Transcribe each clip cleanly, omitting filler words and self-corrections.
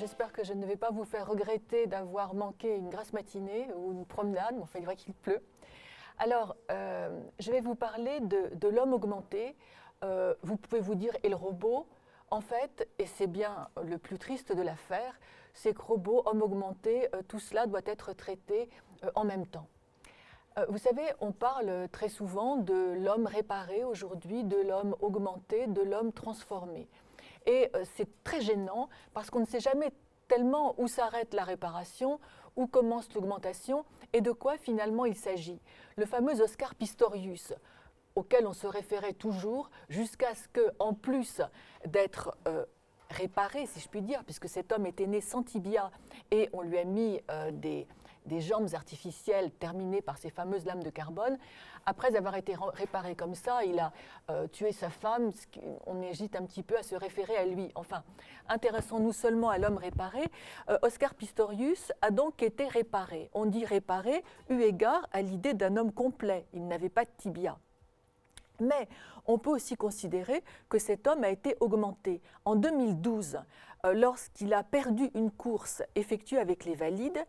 j'espère que je ne vais pas vous faire regretter d'avoir manqué une grasse matinée ou une promenade, mais enfin il est vrai qu'il pleut. Alors, je vais vous parler de l'homme augmenté. Vous pouvez vous dire, et le robot? En fait, et c'est bien le plus triste de l'affaire, c'est que robot, homme augmenté, tout cela doit être traité en même temps. Vous savez, on parle très souvent de l'homme réparé aujourd'hui, de l'homme augmenté, de l'homme transformé. Et c'est très gênant parce qu'on ne sait jamais tellement où s'arrête la réparation, où commence l'augmentation et de quoi finalement il s'agit. Le fameux Oscar Pistorius, auquel on se référait toujours jusqu'à ce qu'en plus d'être réparé, si je puis dire, puisque cet homme était né sans tibia et on lui a mis des jambes artificielles terminées par ces fameuses lames de carbone. Après avoir été réparé comme ça, il a tué sa femme. On hésite un petit peu à se référer à lui. Enfin, intéressons-nous seulement à l'homme réparé. Oscar Pistorius a donc été réparé. On dit réparé eu égard à l'idée d'un homme complet. Il n'avait pas de tibia. Mais on peut aussi considérer que cet homme a été augmenté. En 2012, lorsqu'il a perdu une course effectuée avec les valides,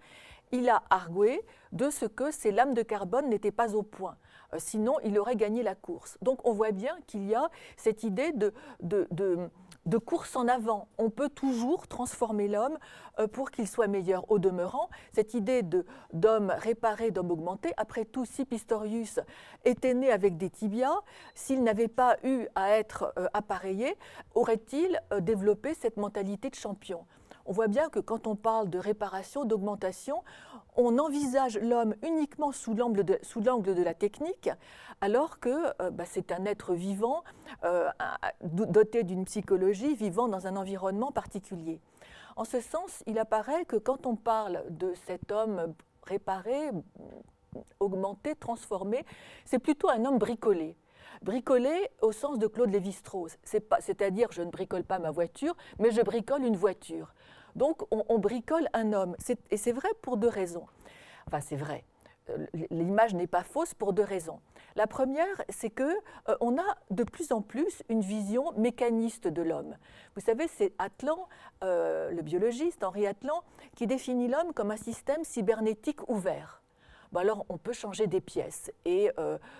il a argué de ce que ses lames de carbone n'étaient pas au point. Sinon, il aurait gagné la course. Donc on voit bien qu'il y a cette idée de course en avant. On peut toujours transformer l'homme pour qu'il soit meilleur. Au demeurant, cette idée d'homme réparé, d'homme augmenté, après tout, si Pistorius était né avec des tibias, s'il n'avait pas eu à être appareillé, aurait-il développé cette mentalité de champion ? On voit bien que quand on parle de réparation, d'augmentation, on envisage l'homme uniquement sous l'angle de la technique, alors que c'est un être vivant, doté d'une psychologie, vivant dans un environnement particulier. En ce sens, il apparaît que quand on parle de cet homme réparé, augmenté, transformé, c'est plutôt un homme bricolé. Bricolé au sens de Claude Lévi-Strauss, c'est-à-dire je ne bricole pas ma voiture, mais je bricole une voiture. Donc on bricole un homme, et c'est vrai pour deux raisons. Enfin c'est vrai, l'image n'est pas fausse pour deux raisons. La première, c'est qu'on a de plus en plus une vision mécaniste de l'homme. Vous savez, c'est Atlan, le biologiste Henri Atlan, qui définit l'homme comme un système cybernétique ouvert. Bon alors on peut changer des pièces, et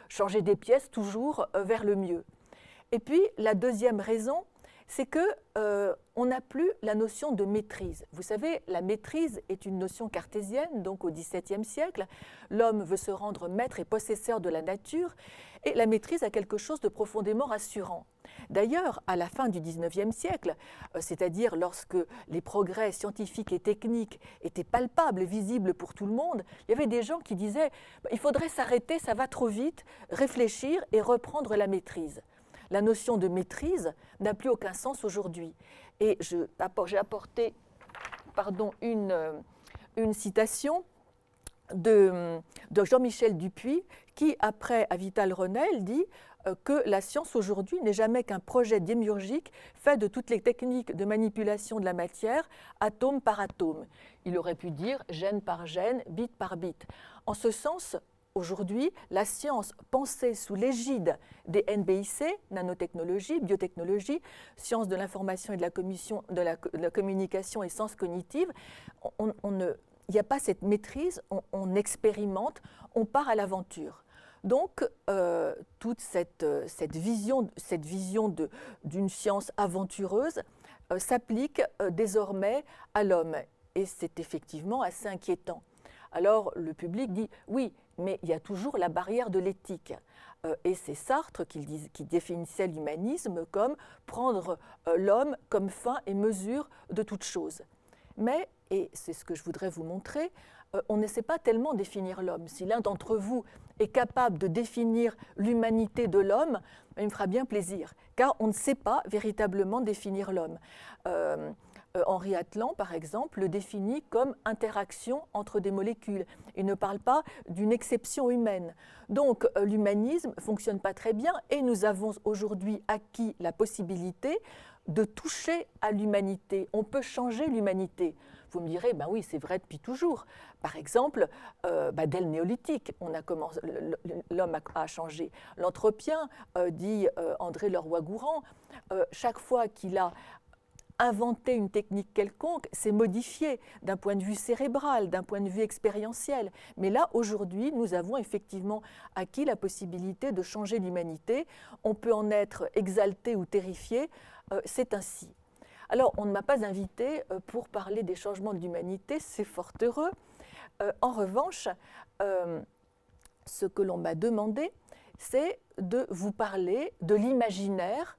changer des pièces toujours vers le mieux. Et puis la deuxième raison, c'est qu'on n'a plus la notion de maîtrise. Vous savez, la maîtrise est une notion cartésienne, donc au XVIIe siècle. L'homme veut se rendre maître et possesseur de la nature, et la maîtrise a quelque chose de profondément rassurant. D'ailleurs, à la fin du XIXe siècle, c'est-à-dire lorsque les progrès scientifiques et techniques étaient palpables, visibles pour tout le monde, il y avait des gens qui disaient « il faudrait s'arrêter, ça va trop vite, réfléchir et reprendre la maîtrise ». La notion de maîtrise n'a plus aucun sens aujourd'hui. Et j'ai apporté une citation de Jean-Michel Dupuy qui, après Avital Ronel, dit que la science aujourd'hui n'est jamais qu'un projet démiurgique fait de toutes les techniques de manipulation de la matière, atome par atome. Il aurait pu dire gène par gène, bit par bit. En ce sens, aujourd'hui, la science pensée sous l'égide des NBIC, nanotechnologie, biotechnologie, sciences de l'information et de la communication et sciences cognitives, il n'y a pas cette maîtrise, on expérimente, on part à l'aventure. Donc, toute cette vision d'une science aventureuse s'applique désormais à l'homme. Et c'est effectivement assez inquiétant. Alors le public dit « oui, mais il y a toujours la barrière de l'éthique ». Et c'est Sartre qui définissait l'humanisme comme prendre l'homme comme fin et mesure de toute chose. Mais, et c'est ce que je voudrais vous montrer, on ne sait pas tellement définir l'homme. Si l'un d'entre vous est capable de définir l'humanité de l'homme, il me fera bien plaisir, car on ne sait pas véritablement définir l'homme. Henri Atlan, par exemple, le définit comme interaction entre des molécules. Il ne parle pas d'une exception humaine. Donc l'humanisme ne fonctionne pas très bien et nous avons aujourd'hui acquis la possibilité de toucher à l'humanité. On peut changer l'humanité. Vous me direz, ben oui, c'est vrai depuis toujours. Par exemple, dès le néolithique, l'homme a changé. L'anthropien, dit André Leroi-Gourhan, chaque fois qu'il a inventer une technique quelconque, c'est modifier d'un point de vue cérébral, d'un point de vue expérientiel. Mais là, aujourd'hui, nous avons effectivement acquis la possibilité de changer l'humanité. On peut en être exalté ou terrifié, c'est ainsi. Alors, on ne m'a pas invité pour parler des changements de l'humanité, c'est fort heureux. En revanche, ce que l'on m'a demandé, c'est de vous parler de l'imaginaire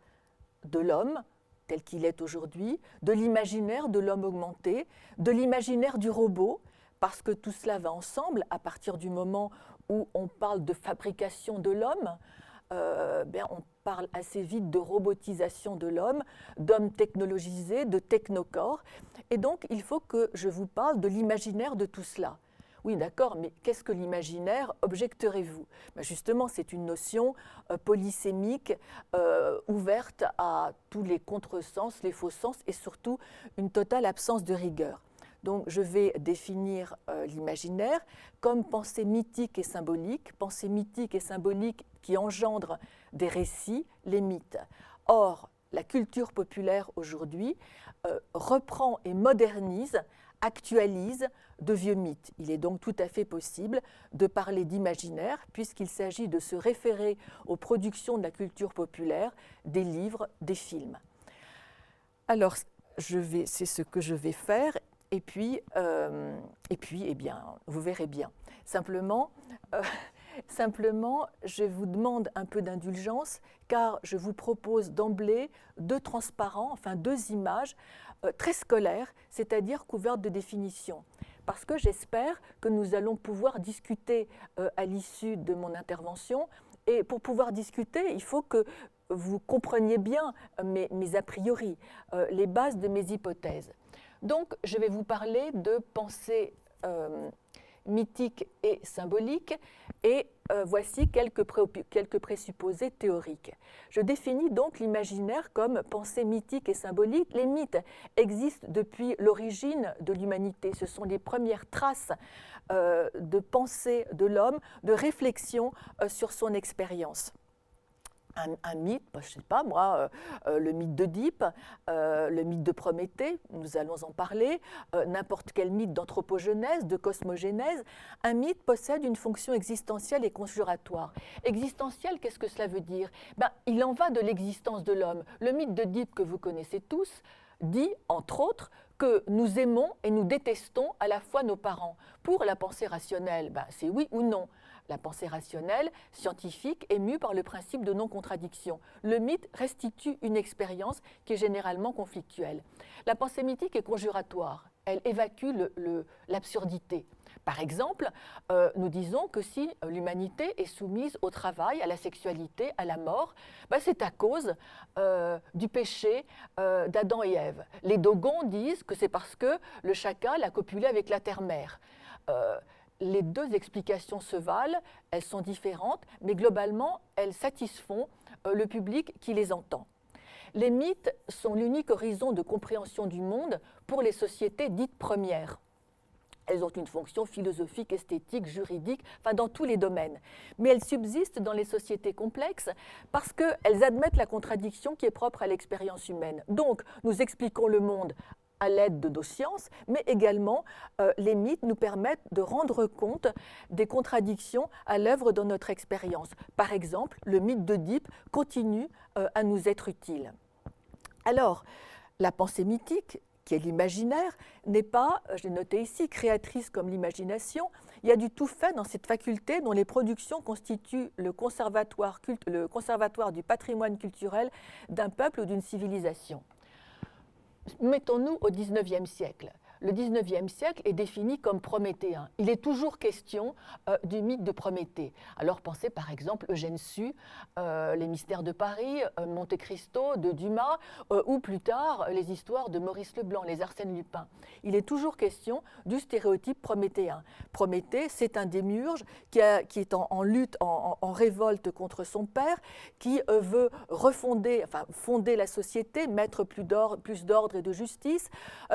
de l'homme, tel qu'il est aujourd'hui, de l'imaginaire de l'homme augmenté, de l'imaginaire du robot, parce que tout cela va ensemble à partir du moment où on parle de fabrication de l'homme. On parle assez vite de robotisation de l'homme, d'homme technologisé, de technocorps. Et donc, il faut que je vous parle de l'imaginaire de tout cela. Oui, d'accord, mais qu'est-ce que l'imaginaire, objecterez-vous? Justement, c'est une notion polysémique, ouverte à tous les contresens, les faux sens et surtout une totale absence de rigueur. Donc, je vais définir l'imaginaire comme pensée mythique et symbolique qui engendre des récits, les mythes. Or, la culture populaire aujourd'hui reprend et modernise, actualise de vieux mythes. Il est donc tout à fait possible de parler d'imaginaire puisqu'il s'agit de se référer aux productions de la culture populaire, des livres, des films. Alors, c'est ce que je vais faire et puis eh bien, vous verrez bien. Simplement, je vous demande un peu d'indulgence car je vous propose d'emblée deux images très scolaires, c'est-à-dire couvertes de définitions. Parce que j'espère que nous allons pouvoir discuter à l'issue de mon intervention. Et pour pouvoir discuter, il faut que vous compreniez bien mes a priori, les bases de mes hypothèses. Donc, je vais vous parler de pensée mythique et symbolique, et voici quelques présupposés théoriques. Je définis donc l'imaginaire comme pensée mythique et symbolique. Les mythes existent depuis l'origine de l'humanité. Ce sont les premières traces de pensée de l'homme, de réflexion sur son expérience. Un mythe, je ne sais pas moi, le mythe d'Oedipe, le mythe de Prométhée, nous allons en parler, n'importe quel mythe d'anthropogenèse, de cosmogénèse. Un mythe possède une fonction existentielle et conjuratoire. Existentielle, qu'est-ce que cela veut dire? Il en va de l'existence de l'homme. Le mythe d'Oedipe que vous connaissez tous dit, entre autres, que nous aimons et nous détestons à la fois nos parents. Pour la pensée rationnelle, c'est oui ou non. La pensée rationnelle, scientifique, est mue par le principe de non-contradiction. Le mythe restitue une expérience qui est généralement conflictuelle. La pensée mythique est conjuratoire. Elle évacue l'absurdité. Par exemple, nous disons que si l'humanité est soumise au travail, à la sexualité, à la mort, c'est à cause du péché d'Adam et Ève. Les Dogons disent que c'est parce que le chacal a copulé avec la terre-mère. Les deux explications se valent, elles sont différentes, mais globalement, elles satisfont le public qui les entend. Les mythes sont l'unique horizon de compréhension du monde pour les sociétés dites premières. Elles ont une fonction philosophique, esthétique, juridique, dans tous les domaines. Mais elles subsistent dans les sociétés complexes parce qu'elles admettent la contradiction qui est propre à l'expérience humaine. Donc, nous expliquons le monde à l'aide de nos sciences, mais également les mythes nous permettent de rendre compte des contradictions à l'œuvre dans notre expérience. Par exemple, le mythe d'Oedipe continue à nous être utile. Alors, la pensée mythique, qui est l'imaginaire, n'est pas, j'ai noté ici, créatrice comme l'imagination. Il y a du tout fait dans cette faculté dont les productions constituent le conservatoire du patrimoine culturel d'un peuple ou d'une civilisation. Mettons-nous au XIXe siècle. Le XIXe siècle est défini comme prométhéen. Il est toujours question du mythe de Prométhée. Alors pensez par exemple Eugène Sue, Les Mystères de Paris, Monte Cristo de Dumas, ou plus tard les histoires de Maurice Leblanc, les Arsène Lupin. Il est toujours question du stéréotype prométhéen. Prométhée, c'est un démiurge qui est en lutte, en révolte contre son père, qui veut fonder la société, mettre plus d'ordre et de justice.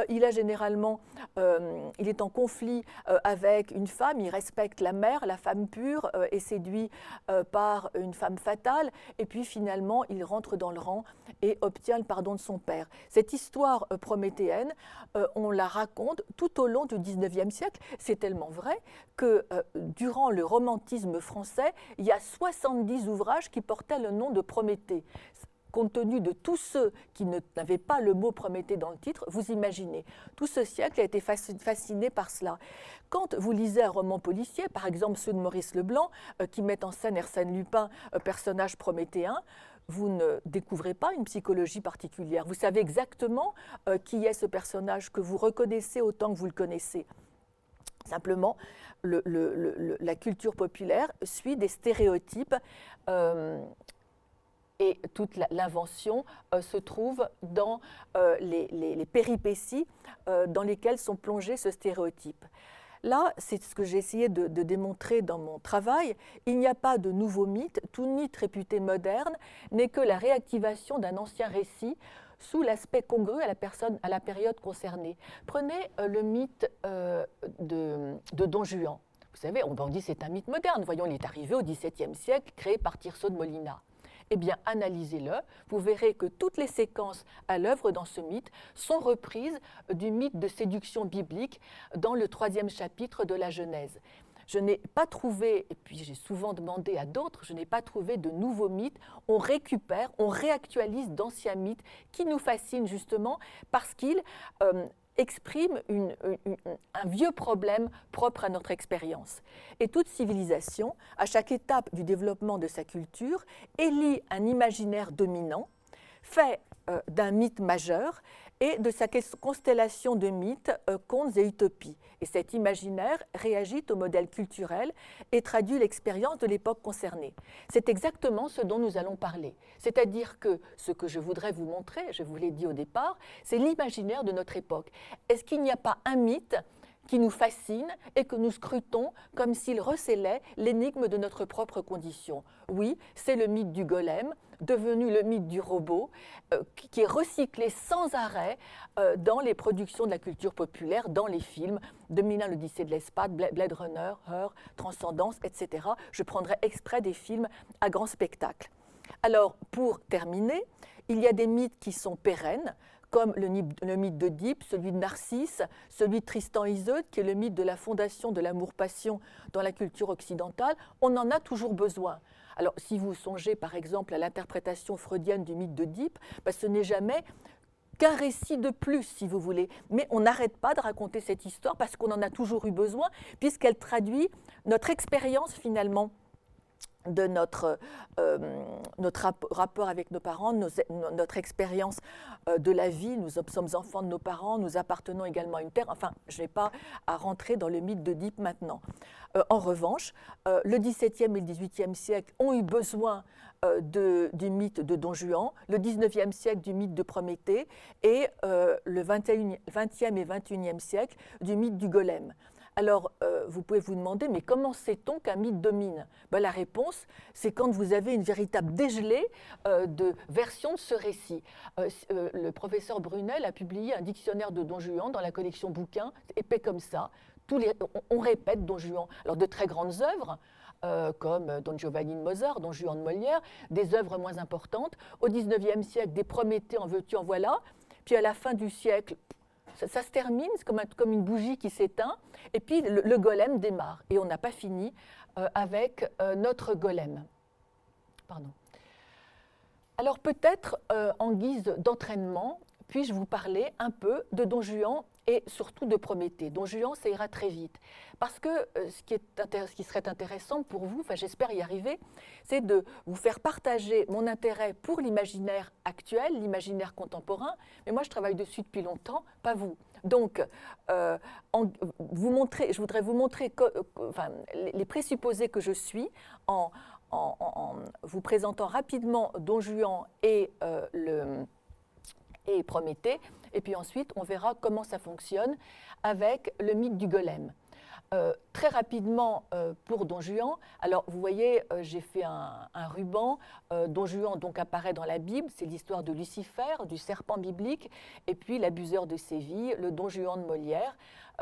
Il a généralement finalement, il est en conflit avec une femme, il respecte la mère, la femme pure, est séduit par une femme fatale, et puis finalement, il rentre dans le rang et obtient le pardon de son père. Cette histoire prométhéenne, on la raconte tout au long du XIXe siècle. C'est tellement vrai que durant le romantisme français, il y a 70 ouvrages qui portaient le nom de Prométhée. Compte tenu de tous ceux qui n'avaient pas le mot Prométhée dans le titre, vous imaginez, tout ce siècle a été fasciné par cela. Quand vous lisez un roman policier, par exemple ceux de Maurice Leblanc, qui mettent en scène Arsène Lupin, personnage prométhéen, vous ne découvrez pas une psychologie particulière. Vous savez exactement qui est ce personnage, que vous reconnaissez autant que vous le connaissez. Simplement, la culture populaire suit des stéréotypes et toute l'invention se trouve dans les péripéties dans lesquelles sont plongés ce stéréotype. Là, c'est ce que j'ai essayé de démontrer dans mon travail. Il n'y a pas de nouveau mythe. Tout mythe réputé moderne n'est que la réactivation d'un ancien récit sous l'aspect congru à la période concernée. Prenez le mythe de Don Juan. Vous savez, on dit que c'est un mythe moderne. Voyons, il est arrivé au XVIIe siècle, créé par Tirso de Molina. Eh bien, analysez-le, vous verrez que toutes les séquences à l'œuvre dans ce mythe sont reprises du mythe de séduction biblique dans le 3e chapitre de la Genèse. Je n'ai pas trouvé, et puis j'ai souvent demandé à d'autres, je n'ai pas trouvé de nouveaux mythes. On récupère, on réactualise d'anciens mythes qui nous fascinent justement parce qu'ils exprime un vieux problème propre à notre expérience. Et toute civilisation, à chaque étape du développement de sa culture, élit un imaginaire dominant, fait d'un mythe majeur et de sa constellation de mythes, contes et utopies. Et cet imaginaire réagit au modèle culturel et traduit l'expérience de l'époque concernée. C'est exactement ce dont nous allons parler. C'est-à-dire que ce que je voudrais vous montrer, je vous l'ai dit au départ, c'est l'imaginaire de notre époque. Est-ce qu'il n'y a pas un mythe qui nous fascine et que nous scrutons comme s'il recélait l'énigme de notre propre condition? Oui, c'est le mythe du golem, devenu le mythe du robot, qui est recyclé sans arrêt dans les productions de la culture populaire, dans les films, 2001, l'Odyssée de l'espace, Blade Runner, Her, Transcendance, etc. Je prendrai exprès des films à grand spectacle. Alors, pour terminer, il y a des mythes qui sont pérennes, comme le mythe d'Oedipe, celui de Narcisse, celui de Tristan et Iseut, qui est le mythe de la fondation de l'amour-passion dans la culture occidentale. On en a toujours besoin. Alors, si vous songez par exemple à l'interprétation freudienne du mythe d'Oedipe, ce n'est jamais qu'un récit de plus, si vous voulez. Mais on n'arrête pas de raconter cette histoire parce qu'on en a toujours eu besoin, puisqu'elle traduit notre expérience finalement de notre rapport avec nos parents, notre expérience de la vie. Nous sommes enfants de nos parents, nous appartenons également à une terre. Enfin, je n'ai pas à rentrer dans le mythe d'Oedipe maintenant. En revanche, le XVIIe et le XVIIIe siècle ont eu besoin du mythe de Don Juan, le XIXe siècle du mythe de Prométhée et le XXe et XXIe siècle du mythe du golem. Alors, vous pouvez vous demander, mais comment sait-on qu'un mythe domine ? La réponse, c'est quand vous avez une véritable dégelée de versions de ce récit. Le professeur Brunel a publié un dictionnaire de Don Juan dans la collection bouquins, épais comme ça. On répète Don Juan. Alors, de très grandes œuvres, comme Don Giovanni de Mozart, Don Juan de Molière, des œuvres moins importantes. Au XIXe siècle, des Prométhées en veux-tu, en voilà. Puis à la fin du siècle, ça se termine, c'est comme une bougie qui s'éteint, et puis le golem démarre. Et on n'a pas fini avec notre golem. Pardon. Alors peut-être, en guise d'entraînement, puis-je vous parler un peu de Don Juan et surtout de Prométhée. Don Juan, ça ira très vite. Parce que ce qui serait intéressant pour vous, j'espère y arriver, c'est de vous faire partager mon intérêt pour l'imaginaire actuel, l'imaginaire contemporain. Mais moi, je travaille dessus depuis longtemps, pas vous. Donc, je voudrais vous montrer les présupposés que je suis en vous présentant rapidement Don Juan et Prométhée, et puis ensuite on verra comment ça fonctionne avec le mythe du golem. Très rapidement, pour Don Juan, alors vous voyez, j'ai fait un ruban. Don Juan donc apparaît dans la Bible, c'est l'histoire de Lucifer, du serpent biblique, et puis l'abuseur de Séville, le Don Juan de Molière,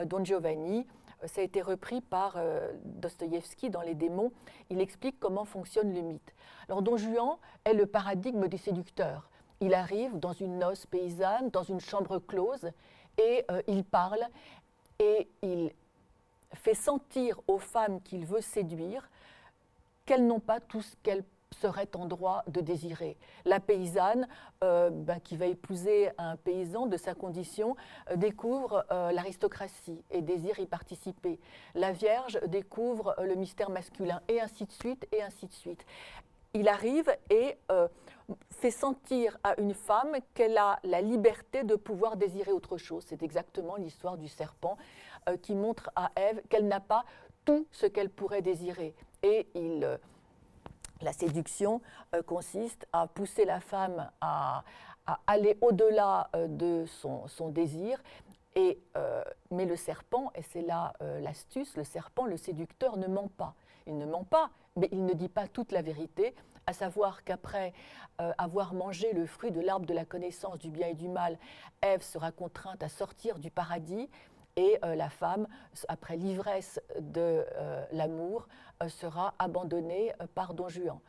Don Giovanni. Ça a été repris par Dostoïevski dans Les démons. Il explique comment fonctionne le mythe. Alors Don Juan est le paradigme des séducteurs. Il arrive dans une noce paysanne, dans une chambre close, et il parle, et il fait sentir aux femmes qu'il veut séduire qu'elles n'ont pas tout ce qu'elles seraient en droit de désirer. La paysanne, qui va épouser un paysan de sa condition, découvre l'aristocratie et désire y participer. La Vierge découvre le mystère masculin, et ainsi de suite, et ainsi de suite. Il arrive et fait sentir à une femme qu'elle a la liberté de pouvoir désirer autre chose. C'est exactement l'histoire du serpent qui montre à Ève qu'elle n'a pas tout ce qu'elle pourrait désirer. Et la séduction consiste à pousser la femme à aller au-delà de son désir. Mais le serpent, et c'est là l'astuce, le serpent, le séducteur, ne ment pas. Il ne ment pas, mais il ne dit pas toute la vérité, à savoir qu'après avoir mangé le fruit de l'arbre de la connaissance du bien et du mal, Ève sera contrainte à sortir du paradis, et la femme, après l'ivresse de l'amour, sera abandonnée par Don Juan.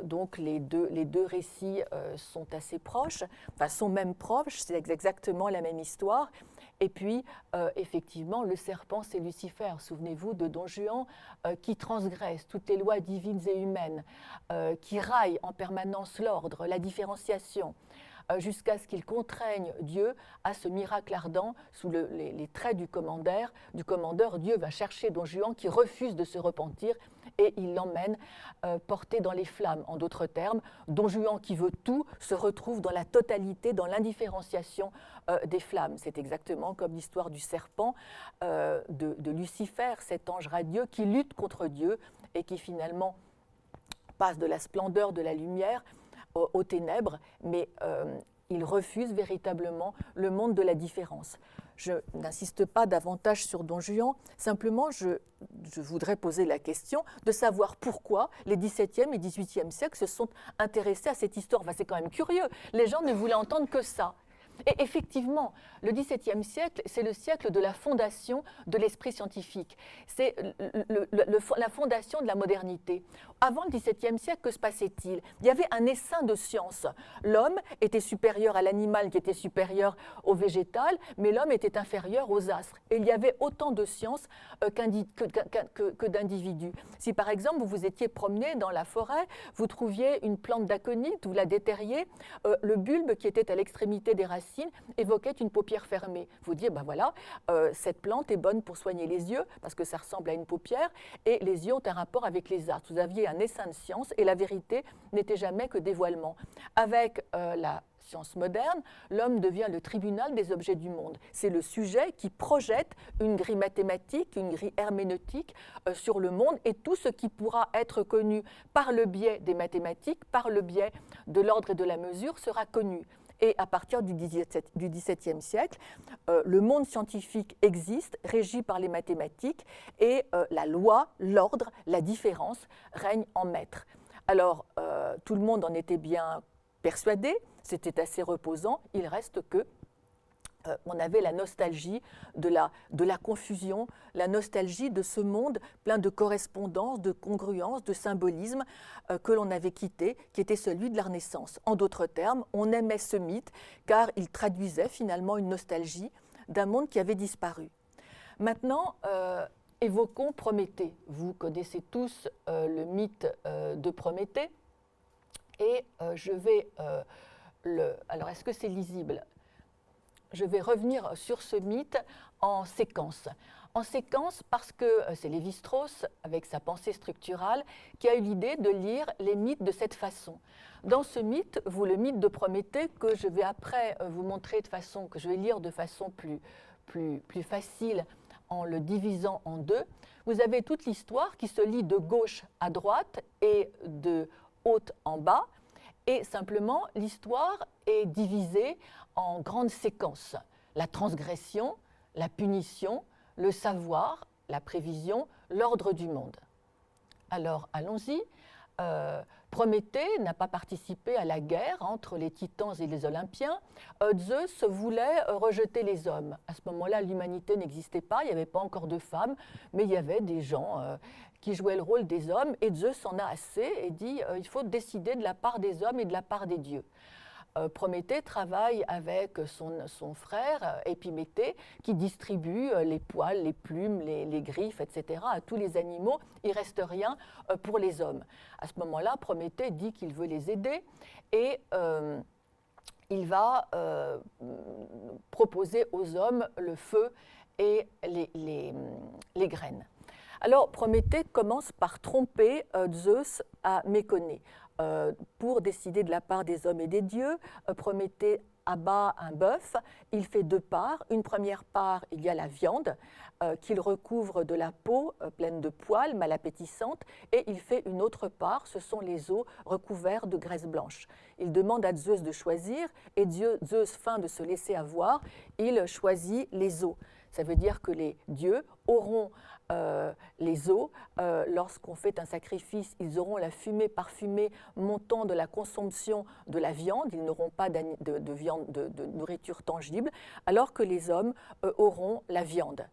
Donc les deux récits sont assez proches, enfin sont même proches, c'est exactement la même histoire. Et puis, effectivement, le serpent, c'est Lucifer. Souvenez-vous de Don Juan, qui transgresse toutes les lois divines et humaines, qui raille en permanence l'ordre, la différenciation, jusqu'à ce qu'il contraigne Dieu à ce miracle ardent sous les traits du commandeur. Dieu va chercher Don Juan qui refuse de se repentir et il l'emmène porté dans les flammes. En d'autres termes, Don Juan qui veut tout se retrouve dans la totalité, dans l'indifférenciation des flammes. C'est exactement comme l'histoire du serpent de Lucifer, cet ange radieux qui lutte contre Dieu et qui finalement passe de la splendeur de la lumière aux ténèbres, mais il refuse véritablement le monde de la différence. Je n'insiste pas davantage sur Don Juan, simplement je voudrais poser la question de savoir pourquoi les XVIIe et XVIIIe siècles se sont intéressés à cette histoire. Enfin, c'est quand même curieux, les gens ne voulaient entendre que ça. Et effectivement, le XVIIe siècle, c'est le siècle de la fondation de l'esprit scientifique. C'est la fondation de la modernité. Avant le XVIIe siècle, que se passait-il? Il y avait un essaim de science. L'homme était supérieur à l'animal qui était supérieur au végétal, mais l'homme était inférieur aux astres. Et il y avait autant de sciences que d'individus. Si par exemple vous vous étiez promené dans la forêt, vous trouviez une plante d'aconite, vous la déterriez, le bulbe qui était à l'extrémité des racines évoquait une paupière fermée. Vous dites, ben voilà, cette plante est bonne pour soigner les yeux, parce que ça ressemble à une paupière, et les yeux ont un rapport avec les astres. Vous aviez un essaim de science, et la vérité n'était jamais que dévoilement. Avec la science moderne, l'homme devient le tribunal des objets du monde. C'est le sujet qui projette une grille mathématique, une grille herméneutique sur le monde, et tout ce qui pourra être connu par le biais des mathématiques, par le biais de l'ordre et de la mesure, sera connu. Et à partir du XVIIe siècle, le monde scientifique existe, régi par les mathématiques, et la loi, l'ordre, la différence règnent en maître. Alors, tout le monde en était bien persuadé, c'était assez reposant, il reste que on avait la nostalgie de la confusion, la nostalgie de ce monde plein de correspondances, de congruences, de symbolisme que l'on avait quitté, qui était celui de la Renaissance. En d'autres termes, on aimait ce mythe car il traduisait finalement une nostalgie d'un monde qui avait disparu. Maintenant, évoquons Prométhée. Vous connaissez tous le mythe de Prométhée et je vais alors, est-ce que c'est lisible ? Je vais revenir sur ce mythe en séquence. En séquence parce que c'est Lévi-Strauss, avec sa pensée structurale, qui a eu l'idée de lire les mythes de cette façon. Dans ce mythe, le mythe de Prométhée, que je vais après vous montrer que je vais lire de façon plus facile en le divisant en deux, vous avez toute l'histoire qui se lit de gauche à droite et de haut en bas. Et simplement, l'histoire est divisée en grandes séquences. La transgression, la punition, le savoir, la prévision, l'ordre du monde. Alors, allons-y. Prométhée n'a pas participé à la guerre entre les Titans et les Olympiens. Zeus voulait rejeter les hommes. À ce moment-là, l'humanité n'existait pas, il n'y avait pas encore de femmes, mais il y avait des gens qui jouaient le rôle des hommes, et Zeus en a assez et dit il faut décider de la part des hommes et de la part des dieux. Prométhée travaille avec son frère Épiméthée qui distribue les poils, les plumes, les griffes, etc. à tous les animaux. Il ne reste rien pour les hommes. À ce moment-là, Prométhée dit qu'il veut les aider et il va proposer aux hommes le feu et les graines. Alors Prométhée commence par tromper Zeus à Méconée. Pour décider de la part des hommes et des dieux, Prométhée abat un bœuf, il fait 2 parts. Une première part, il y a la viande qu'il recouvre de la peau pleine de poils, mal appétissante, et il fait une autre part, ce sont les os recouverts de graisse blanche. Il demande à Zeus de choisir, et Zeus feint de se laisser avoir, il choisit les os. Ça veut dire que les dieux auront les os. Lorsqu'on fait un sacrifice, ils auront la fumée parfumée montant de la consommation de la viande. Ils n'auront pas de nourriture tangible, alors que les hommes auront la viande.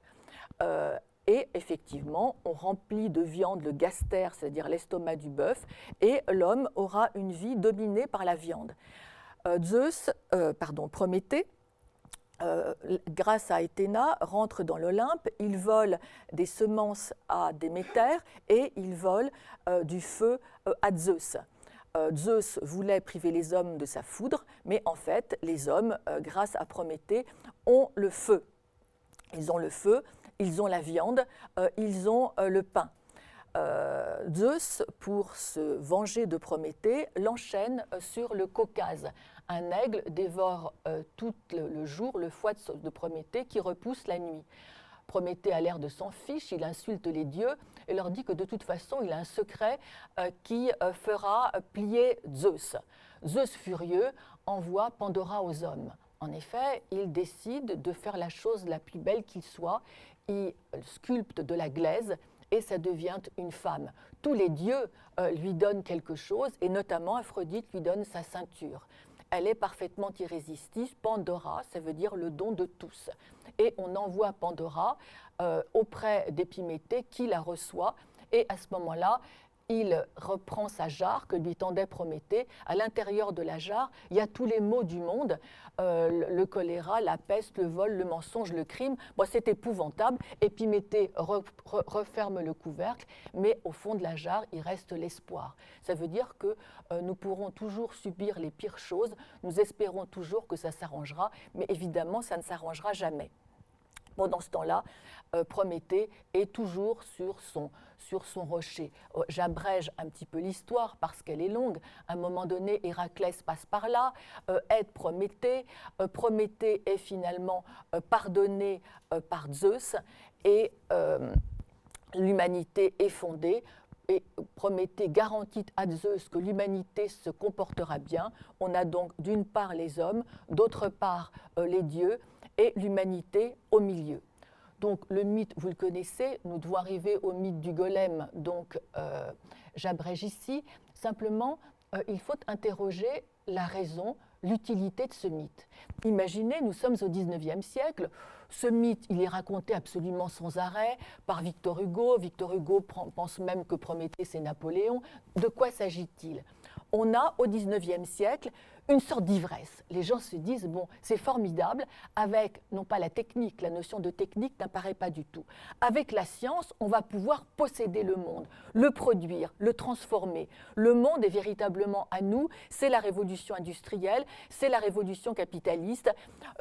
Et effectivement, on remplit de viande le gastère, c'est-à-dire l'estomac du bœuf, et l'homme aura une vie dominée par la viande. Prométhée, grâce à Athéna, rentre dans l'Olympe, il vole des semences à Déméter et il vole du feu à Zeus. Zeus voulait priver les hommes de sa foudre, mais en fait, les hommes, grâce à Prométhée, ont le feu. Ils ont le feu, ils ont la viande, ils ont le pain. Zeus, pour se venger de Prométhée, l'enchaîne sur le Caucase. Un aigle dévore tout le jour le foie de Prométhée qui repousse la nuit. Prométhée a l'air de s'en fiche, il insulte les dieux et leur dit que de toute façon, il a un secret qui fera plier Zeus. Zeus, furieux, envoie Pandora aux hommes. En effet, il décide de faire la chose la plus belle qu'il soit. Il sculpte de la glaise et ça devient une femme. Tous les dieux lui donnent quelque chose, et notamment Aphrodite lui donne sa ceinture. Elle est parfaitement irrésistible. Pandora, ça veut dire le don de tous. Et on envoie Pandora auprès d'Épiméthée qui la reçoit, et à ce moment-là, il reprend sa jarre que lui tendait Prométhée. À l'intérieur de la jarre, il y a tous les maux du monde, le choléra, la peste, le vol, le mensonge, le crime. Bon, c'est épouvantable. Épiméthée referme le couvercle, mais au fond de la jarre, il reste l'espoir. Ça veut dire que nous pourrons toujours subir les pires choses, nous espérons toujours que ça s'arrangera, mais évidemment, ça ne s'arrangera jamais. Pendant ce temps-là, Prométhée est toujours sur son rocher. J'abrège un petit peu l'histoire parce qu'elle est longue. À un moment donné, Héraclès passe par là, aide Prométhée. Prométhée est finalement pardonné par Zeus et l'humanité est fondée. Et Prométhée garantit à Zeus que l'humanité se comportera bien. On a donc d'une part les hommes, d'autre part les dieux, et l'humanité au milieu. Donc le mythe, vous le connaissez, nous devons arriver au mythe du golem, donc j'abrège ici. Simplement, il faut interroger la raison, l'utilité de ce mythe. Imaginez, nous sommes au XIXe siècle, ce mythe, il est raconté absolument sans arrêt par Victor Hugo. Victor Hugo pense même que Prométhée, c'est Napoléon. De quoi s'agit-il ? On a, au XIXe siècle, une sorte d'ivresse. Les gens se disent, bon, c'est formidable, avec, non pas la technique, la notion de technique n'apparaît pas du tout. Avec la science, on va pouvoir posséder le monde, le produire, le transformer. Le monde est véritablement à nous, c'est la révolution industrielle, c'est la révolution capitaliste,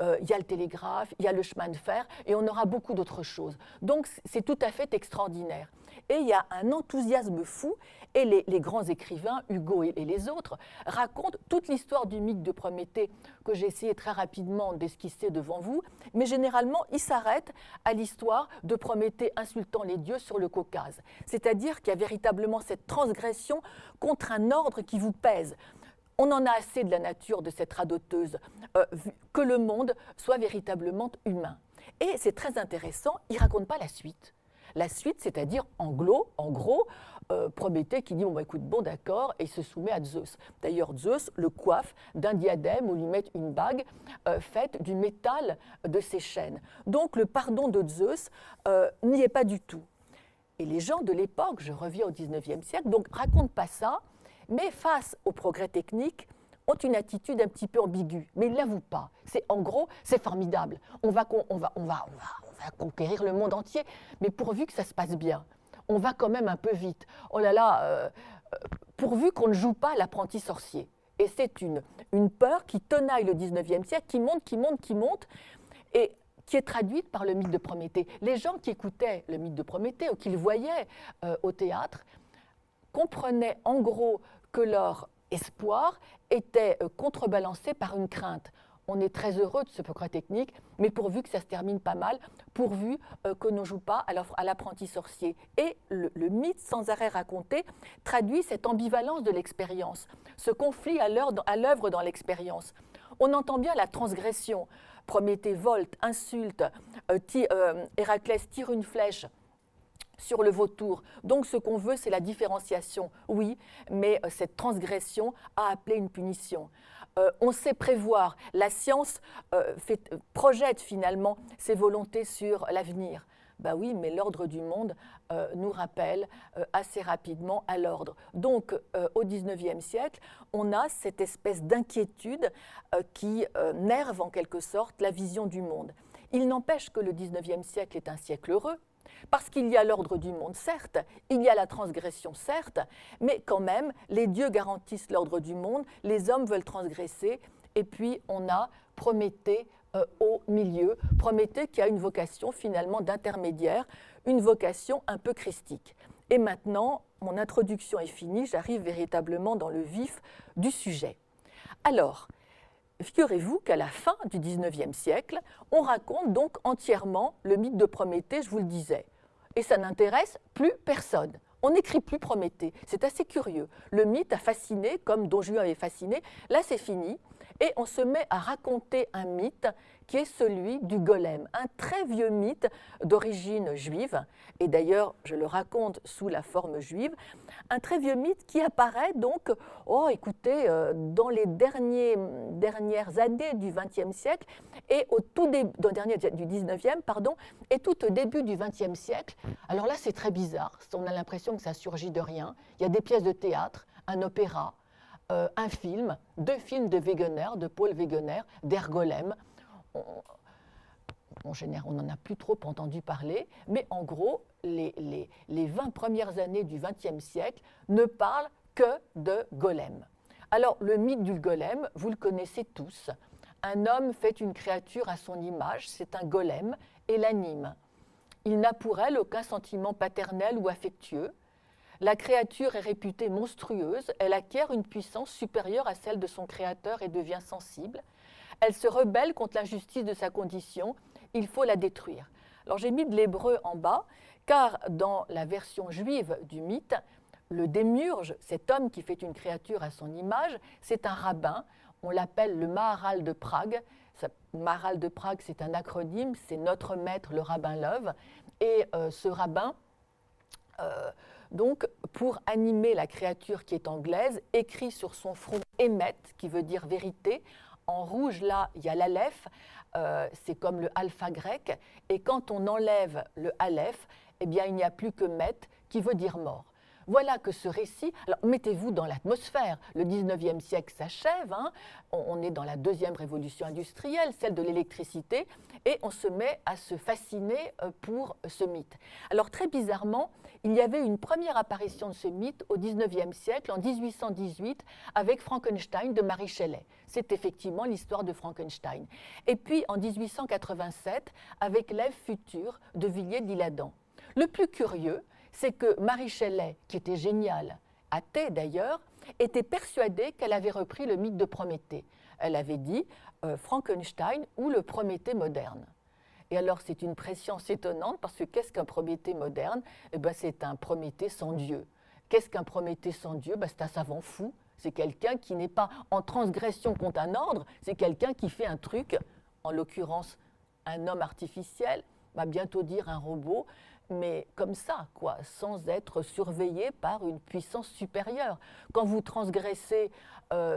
il y a le télégraphe, il y a le chemin de fer, et on aura beaucoup d'autres choses. Donc, c'est tout à fait extraordinaire. Et il y a un enthousiasme fou, et les grands écrivains, Hugo et les autres, racontent toute l'histoire du mythe de Prométhée que j'ai essayé très rapidement d'esquisser devant vous, mais généralement, il s'arrête à l'histoire de Prométhée insultant les dieux sur le Caucase. C'est-à-dire qu'il y a véritablement cette transgression contre un ordre qui vous pèse. On en a assez de la nature de cette radoteuse, que le monde soit véritablement humain. Et c'est très intéressant, il ne raconte pas la suite. la suite, c'est-à-dire en gros, Prométhée qui dit bon, bah, écoute, bon d'accord, et il se soumet à Zeus. D'ailleurs, Zeus le coiffe d'un diadème ou lui met une bague faite du métal de ses chaînes. Donc le pardon de Zeus n'y est pas du tout. Et les gens de l'époque, je reviens au XIXe siècle, donc racontent pas ça, mais face au progrès technique, ont une attitude un petit peu ambiguë, mais ils ne l'avouent pas. En gros, c'est formidable. On va conquérir le monde entier, mais pourvu que ça se passe bien. On va quand même un peu vite. Oh là là, pourvu qu'on ne joue pas à l'apprenti sorcier. Et c'est une peur qui tenaille le XIXe siècle, qui monte, et qui est traduite par le mythe de Prométhée. Les gens qui écoutaient le mythe de Prométhée ou qui le voyaient au théâtre comprenaient en gros que leur espoir était contrebalancé par une crainte. On est très heureux de ce progrès technique, mais pourvu que ça se termine pas mal, pourvu qu'on ne joue pas à l'apprenti sorcier. Et le mythe sans arrêt raconté traduit cette ambivalence de l'expérience, ce conflit à l'œuvre dans l'expérience. On entend bien la transgression. Prométhée volte, insulte, Héraclès tire une flèche sur le vautour. Donc ce qu'on veut, c'est la différenciation, oui, mais cette transgression a appelé une punition. On sait prévoir, la science projette finalement ses volontés sur l'avenir. Ben oui, mais l'ordre du monde nous rappelle assez rapidement à l'ordre. Donc, au XIXe siècle, on a cette espèce d'inquiétude qui nerve en quelque sorte la vision du monde. Il n'empêche que le XIXe siècle est un siècle heureux, parce qu'il y a l'ordre du monde, certes, il y a la transgression, certes, mais quand même, les dieux garantissent l'ordre du monde, les hommes veulent transgresser, et puis on a Prométhée au milieu, Prométhée qui a une vocation finalement d'intermédiaire, une vocation un peu christique. Et maintenant, mon introduction est finie, j'arrive véritablement dans le vif du sujet. Alors, figurez-vous qu'à la fin du XIXe siècle, on raconte donc entièrement le mythe de Prométhée, je vous le disais. Et ça n'intéresse plus personne. On n'écrit plus Prométhée. C'est assez curieux. Le mythe a fasciné, comme Don Juan avait fasciné. Là, c'est fini. Et on se met à raconter un mythe qui est celui du golem, un très vieux mythe d'origine juive, et d'ailleurs je le raconte sous la forme juive, un très vieux mythe qui apparaît donc, dans les dernières années du XXe siècle et du XIXe, et tout au début du XXe siècle. Alors là c'est très bizarre, on a l'impression que ça surgit de rien. Il y a des pièces de théâtre, un opéra, un film, 2 films de Wegener, de Paul Wegener, d'Ergolem. On n'en a plus trop entendu parler, mais en gros, les 20 premières années du XXe siècle ne parlent que de golem. Alors, le mythe du golem, vous le connaissez tous. Un homme fait une créature à son image, c'est un golem, et l'anime. Il n'a pour elle aucun sentiment paternel ou affectueux. La créature est réputée monstrueuse, elle acquiert une puissance supérieure à celle de son créateur et devient sensible. Elle se rebelle contre l'injustice de sa condition, il faut la détruire. Alors j'ai mis de l'hébreu en bas, car dans la version juive du mythe, le démiurge, cet homme qui fait une créature à son image, c'est un rabbin, on l'appelle le Maharal de Prague. Maharal de Prague, c'est un acronyme, c'est notre maître, le rabbin Love, et ce rabbin, donc, pour animer la créature qui est anglaise, écrit sur son front Émet, qui veut dire vérité. En rouge, là, il y a l'aleph, c'est comme le alpha grec, et quand on enlève le aleph, eh bien, il n'y a plus que Met, qui veut dire mort. Voilà que ce récit, alors mettez-vous dans l'atmosphère, le 19e siècle s'achève, on est dans la deuxième révolution industrielle, celle de l'électricité, et on se met à se fasciner pour ce mythe. Alors très bizarrement, il y avait une première apparition de ce mythe au 19e siècle, en 1818, avec Frankenstein de Mary Shelley. C'est effectivement l'histoire de Frankenstein. Et puis en 1887, avec L'Ève future de Villiers d'Isle-Adam. Le plus curieux, c'est que Mary Shelley, qui était géniale, athée d'ailleurs, était persuadée qu'elle avait repris le mythe de Prométhée. Elle avait dit Frankenstein ou le Prométhée moderne. Et alors c'est une prescience étonnante parce que qu'est-ce qu'un Prométhée moderne ? Eh bien, c'est un Prométhée sans Dieu. Qu'est-ce qu'un Prométhée sans Dieu ? C'est un savant fou. C'est quelqu'un qui n'est pas en transgression contre un ordre, c'est quelqu'un qui fait un truc, en l'occurrence un homme artificiel, on va bientôt dire un robot, mais comme ça, quoi, sans être surveillé par une puissance supérieure. Quand vous transgressez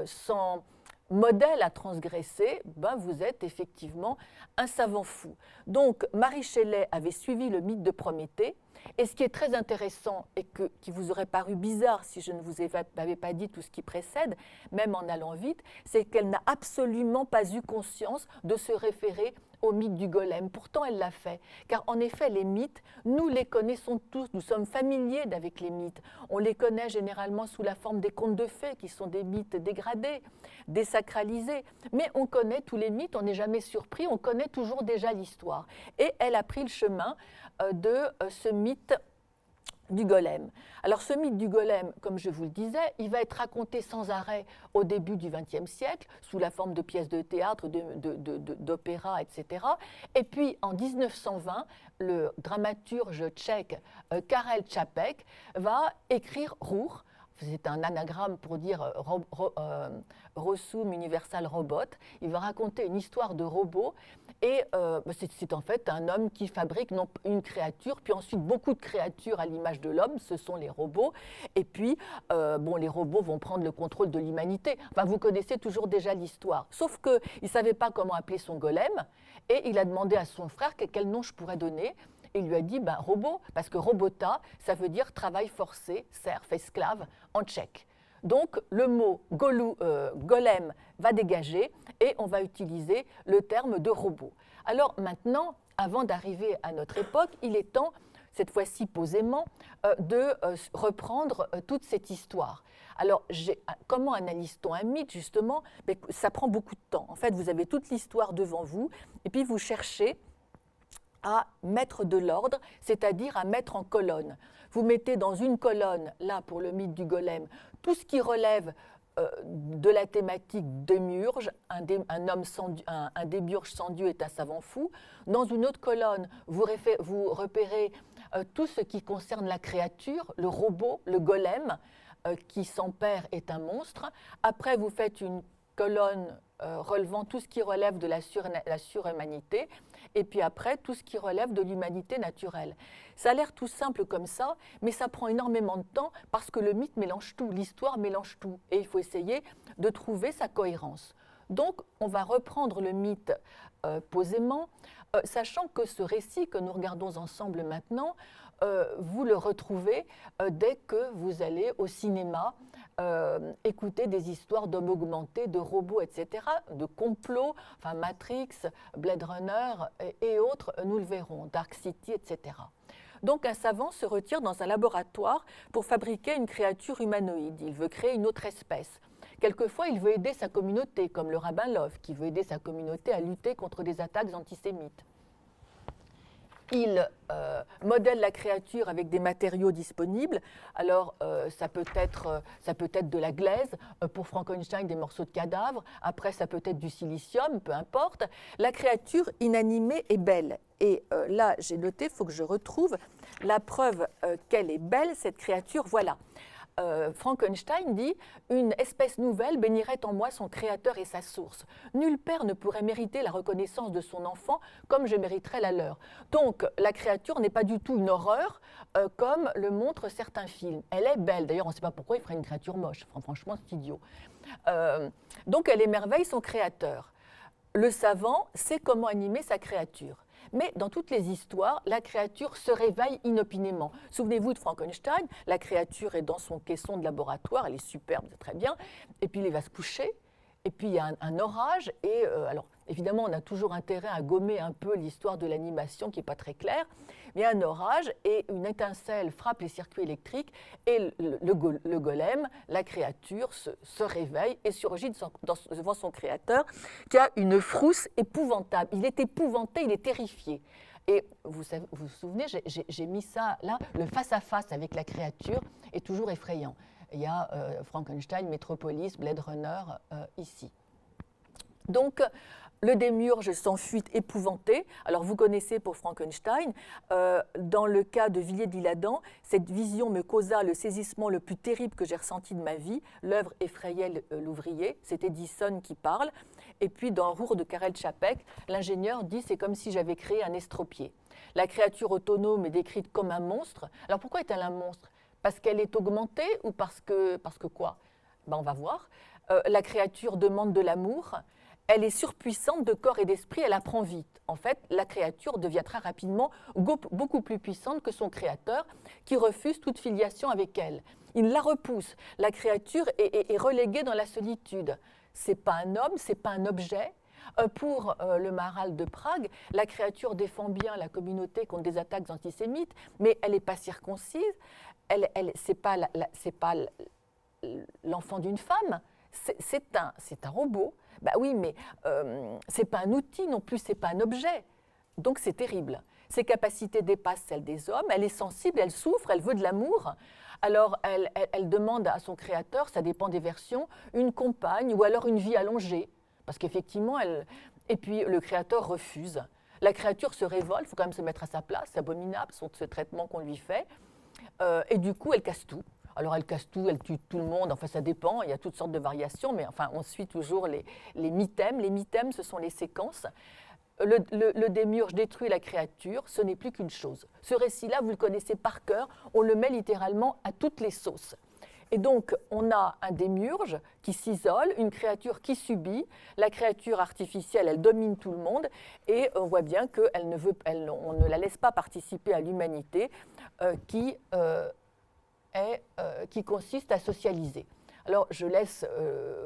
sans modèle à transgresser, ben vous êtes effectivement un savant fou. Donc Marie Shelley avait suivi le mythe de Prométhée, et ce qui est très intéressant et qui vous aurait paru bizarre si je ne vous avais pas dit tout ce qui précède, même en allant vite, c'est qu'elle n'a absolument pas eu conscience de se référer au mythe du golem. Pourtant, elle l'a fait. Car en effet, les mythes, nous les connaissons tous, nous sommes familiers avec les mythes. On les connaît généralement sous la forme des contes de fées, qui sont des mythes dégradés, désacralisés. Mais on connaît tous les mythes, on n'est jamais surpris, on connaît toujours déjà l'histoire. Et elle a pris le chemin de ce mythe du golem. Alors ce mythe du golem, comme je vous le disais, il va être raconté sans arrêt au début du XXe siècle, sous la forme de pièces de théâtre, d'opéra, etc. Et puis en 1920, le dramaturge tchèque Karel Čapek va écrire Rour. C'est un anagramme pour dire Rossum Universal Robot. Il va raconter une histoire de robot et c'est en fait un homme qui fabrique une créature, puis ensuite beaucoup de créatures à l'image de l'homme, ce sont les robots. Et puis, les robots vont prendre le contrôle de l'humanité. Enfin, vous connaissez toujours déjà l'histoire. Sauf qu'il ne savait pas comment appeler son golem et il a demandé à son frère quel nom je pourrais donner. Et il lui a dit robot, parce que robota, ça veut dire travail forcé, serf, esclave, en tchèque. Donc le mot golem va dégager et on va utiliser le terme de robot. Alors maintenant, avant d'arriver à notre époque, il est temps, cette fois-ci posément, de reprendre toute cette histoire. Alors, comment analyse-t-on un mythe, justement? Ça prend beaucoup de temps. En fait, vous avez toute l'histoire devant vous et puis vous cherchez à mettre de l'ordre, c'est-à-dire à mettre en colonne. Vous mettez dans une colonne, là pour le mythe du golem, tout ce qui relève de la thématique démiurge, un démiurge sans Dieu est un savant fou. Dans une autre colonne, vous repérez tout ce qui concerne la créature, le robot, le golem, qui sans père est un monstre. Après, vous faites une colonne relevant tout ce qui relève de la surhumanité, et puis après, tout ce qui relève de l'humanité naturelle. Ça a l'air tout simple comme ça, mais ça prend énormément de temps parce que le mythe mélange tout, l'histoire mélange tout, et il faut essayer de trouver sa cohérence. Donc, on va reprendre le mythe posément, sachant que ce récit que nous regardons ensemble maintenant, vous le retrouvez dès que vous allez au cinéma écouter des histoires d'hommes augmentés, de robots, etc., de complots, enfin Matrix, Blade Runner et autres, nous le verrons, Dark City, etc. Donc un savant se retire dans un laboratoire pour fabriquer une créature humanoïde. Il veut créer une autre espèce. Quelquefois, il veut aider sa communauté, comme le rabbin Love, qui veut aider sa communauté à lutter contre des attaques antisémites. Il modèle la créature avec des matériaux disponibles. Alors, ça peut être de la glaise, pour Frankenstein, des morceaux de cadavres. Après, ça peut être du silicium, peu importe. La créature inanimée est belle. Et là, j'ai noté, il faut que je retrouve la preuve qu'elle est belle, cette créature. Voilà. Frankenstein dit « Une espèce nouvelle bénirait en moi son créateur et sa source. Nul père ne pourrait mériter la reconnaissance de son enfant comme je mériterais la leur. » Donc, la créature n'est pas du tout une horreur comme le montrent certains films. Elle est belle. D'ailleurs, on ne sait pas pourquoi il ferait une créature moche. Franchement, c'est idiot. Donc, elle émerveille son créateur. Le savant sait comment animer sa créature. Mais dans toutes les histoires, la créature se réveille inopinément. Souvenez-vous de Frankenstein, la créature est dans son caisson de laboratoire, elle est superbe, très bien, et puis il va se coucher, et puis il y a un orage, et alors évidemment on a toujours intérêt à gommer un peu l'histoire de l'animation qui n'est pas très claire, mais il y a un orage, et une étincelle frappe les circuits électriques, et le golem, la créature, se réveille et surgit devant son créateur, qui a une frousse épouvantable. Il est épouvanté, il est terrifié. Et vous vous souvenez, j'ai mis ça là, le face-à-face avec la créature est toujours effrayant. Il y a Frankenstein, Metropolis, Blade Runner ici. Donc, Le démiurge s'enfuit épouvanté. Alors vous connaissez pour Frankenstein, dans le cas de Villiers d'Isle-Adam, cette vision me causa le saisissement le plus terrible que j'ai ressenti de ma vie. L'œuvre effrayait l'ouvrier, c'est Edison qui parle. Et puis dans Roure de Karel Čapek, l'ingénieur dit c'est comme si j'avais créé un estropié. La créature autonome est décrite comme un monstre. Alors pourquoi est-elle un monstre? Parce qu'elle est augmentée ou parce que quoi? Ben, on va voir. La créature demande de l'amour. Elle est surpuissante de corps et d'esprit, elle apprend vite. En fait, la créature devient très rapidement beaucoup plus puissante que son créateur, qui refuse toute filiation avec elle. Il la repousse. La créature est reléguée dans la solitude. Ce n'est pas un homme, ce n'est pas un objet. Pour le maréchal de Prague, la créature défend bien la communauté contre des attaques antisémites, mais elle n'est pas circoncise. Ce n'est pas l'enfant d'une femme, c'est un robot. Ben oui, mais ce n'est pas un outil non plus, ce n'est pas un objet. Donc c'est terrible. Ses capacités dépassent celles des hommes, elle est sensible, elle souffre, elle veut de l'amour. Alors elle demande à son créateur, ça dépend des versions, une compagne ou alors une vie allongée. Parce qu'effectivement, et puis le créateur refuse. La créature se révolte, il faut quand même se mettre à sa place, c'est abominable ce traitement qu'on lui fait. Et du coup, elle casse tout. Alors elle casse tout, elle tue tout le monde, enfin ça dépend, il y a toutes sortes de variations, mais enfin on suit toujours les mythèmes. Les mythèmes, ce sont les séquences. Le démiurge détruit la créature, ce n'est plus qu'une chose. Ce récit-là, vous le connaissez par cœur, on le met littéralement à toutes les sauces. Et donc, on a un démiurge qui s'isole, une créature qui subit. La créature artificielle, elle domine tout le monde et on voit bien qu'on ne la laisse pas participer à l'humanité qui consiste à socialiser. Alors, je laisse,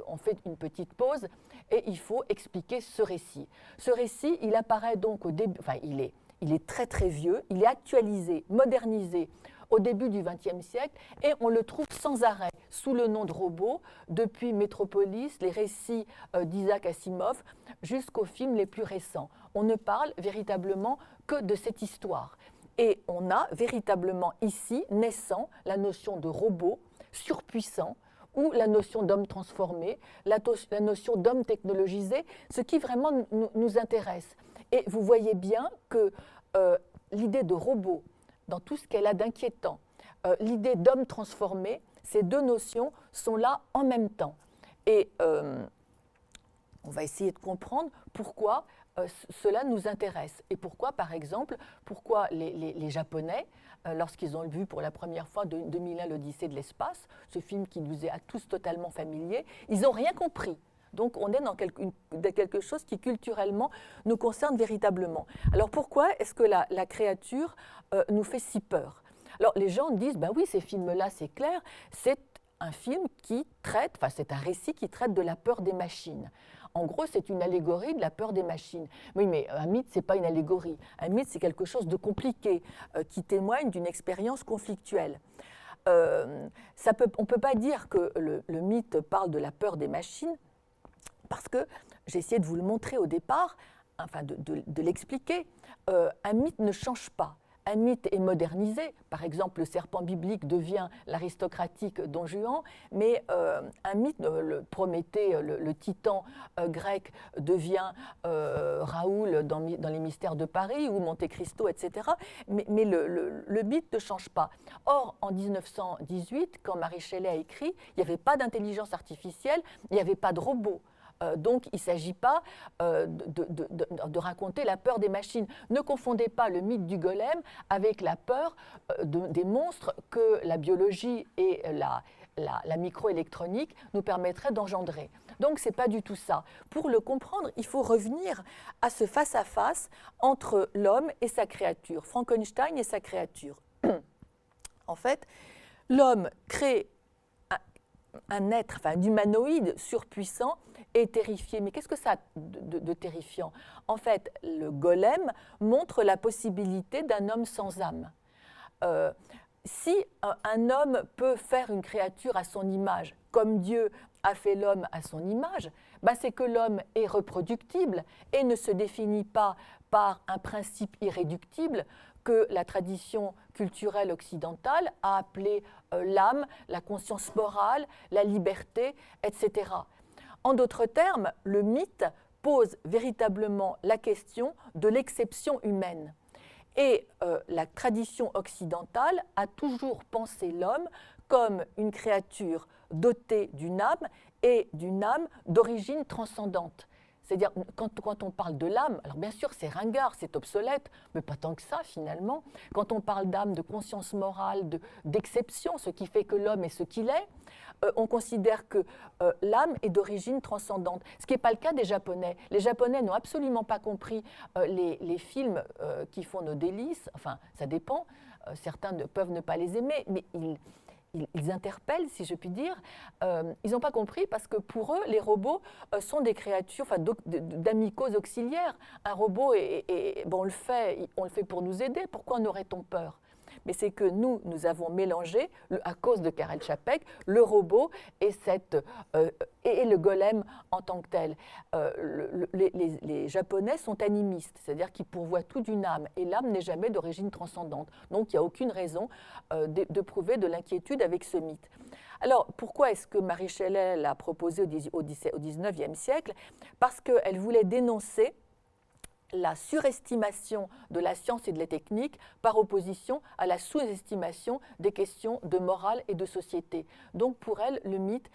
on fait une petite pause et il faut expliquer ce récit. Ce récit, il apparaît donc au début, enfin, il est très très vieux, il est actualisé, modernisé au début du XXe siècle et on le trouve sans arrêt sous le nom de robot depuis Métropolis, les récits d'Isaac Asimov jusqu'aux films les plus récents. On ne parle véritablement que de cette histoire. Et on a véritablement ici naissant la notion de robot surpuissant ou la notion d'homme transformé, la notion d'homme technologisé, ce qui vraiment nous intéresse. Et vous voyez bien que l'idée de robot, dans tout ce qu'elle a d'inquiétant, l'idée d'homme transformé, ces deux notions sont là en même temps. Et on va essayer de comprendre pourquoi cela nous intéresse. Et pourquoi, par exemple, pourquoi les Japonais, lorsqu'ils ont vu pour la première fois 2001 l'Odyssée de l'espace, ce film qui nous est à tous totalement familier, ils n'ont rien compris. Donc on est dans quelque chose qui culturellement nous concerne véritablement. Alors pourquoi est-ce que la créature nous fait si peur? Alors les gens disent, ben oui, ces films-là, c'est clair, c'est un film qui traite, enfin c'est un récit qui traite de la peur des machines. En gros, c'est une allégorie de la peur des machines. Oui, mais un mythe, ce n'est pas une allégorie. Un mythe, c'est quelque chose de compliqué, qui témoigne d'une expérience conflictuelle. On ne peut pas dire que le mythe parle de la peur des machines, parce que j'ai essayé de vous le montrer au départ, enfin de l'expliquer. Un mythe ne change pas. Un mythe est modernisé. Par exemple, le serpent biblique devient l'aristocratique Don Juan, mais un mythe, le Prométhée, le titan grec, devient Raoul dans les mystères de Paris ou Monte Cristo, etc. Mais le mythe ne change pas. Or, en 1918, quand Mary Shelley a écrit, il n'y avait pas d'intelligence artificielle, il n'y avait pas de robot. Donc, il ne s'agit pas de raconter la peur des machines. Ne confondez pas le mythe du golem avec la peur des monstres que la biologie et la microélectronique nous permettraient d'engendrer. Donc, ce n'est pas du tout ça. Pour le comprendre, il faut revenir à ce face-à-face entre l'homme et sa créature, Frankenstein et sa créature. En fait, l'homme crée un être, enfin, un humanoïde surpuissant et terrifié. Mais qu'est-ce que ça a de terrifiant? En fait, le golem montre la possibilité d'un homme sans âme. Si un homme peut faire une créature à son image, comme Dieu a fait l'homme à son image, ben c'est que l'homme est reproductible et ne se définit pas par un principe irréductible que la tradition culturelle occidentale a appelé l'âme, la conscience morale, la liberté, etc. En d'autres termes, le mythe pose véritablement la question de l'exception humaine. Et la tradition occidentale a toujours pensé l'homme comme une créature dotée d'une âme et d'une âme d'origine transcendante. C'est-à-dire, quand on parle de l'âme, alors bien sûr c'est ringard, c'est obsolète, mais pas tant que ça finalement. Quand on parle d'âme, de conscience morale, d'exception, ce qui fait que l'homme est ce qu'il est, on considère que l'âme est d'origine transcendante, ce qui n'est pas le cas des Japonais. Les Japonais n'ont absolument pas compris les films qui font nos délices, enfin ça dépend, certains peuvent ne pas les aimer, mais ils interpellent, si je puis dire. Ils n'ont pas compris parce que pour eux, les robots sont des créatures d'amicaux auxiliaires. Un robot, bon, on le fait pour nous aider. Pourquoi en aurait-on peur ? Mais c'est que nous avons mélangé, à cause de Karel Čapek, le robot et le golem en tant que tel. Les Japonais sont animistes, c'est-à-dire qu'ils pourvoient tout d'une âme, et l'âme n'est jamais d'origine transcendante. Donc il n'y a aucune raison de prouver de l'inquiétude avec ce mythe. Alors pourquoi est-ce que Marie Shelley l'a proposé au XIXe siècle ? Parce qu'elle voulait dénoncer la surestimation de la science et de la technique par opposition à la sous-estimation des questions de morale et de société. Donc pour elle, le mythe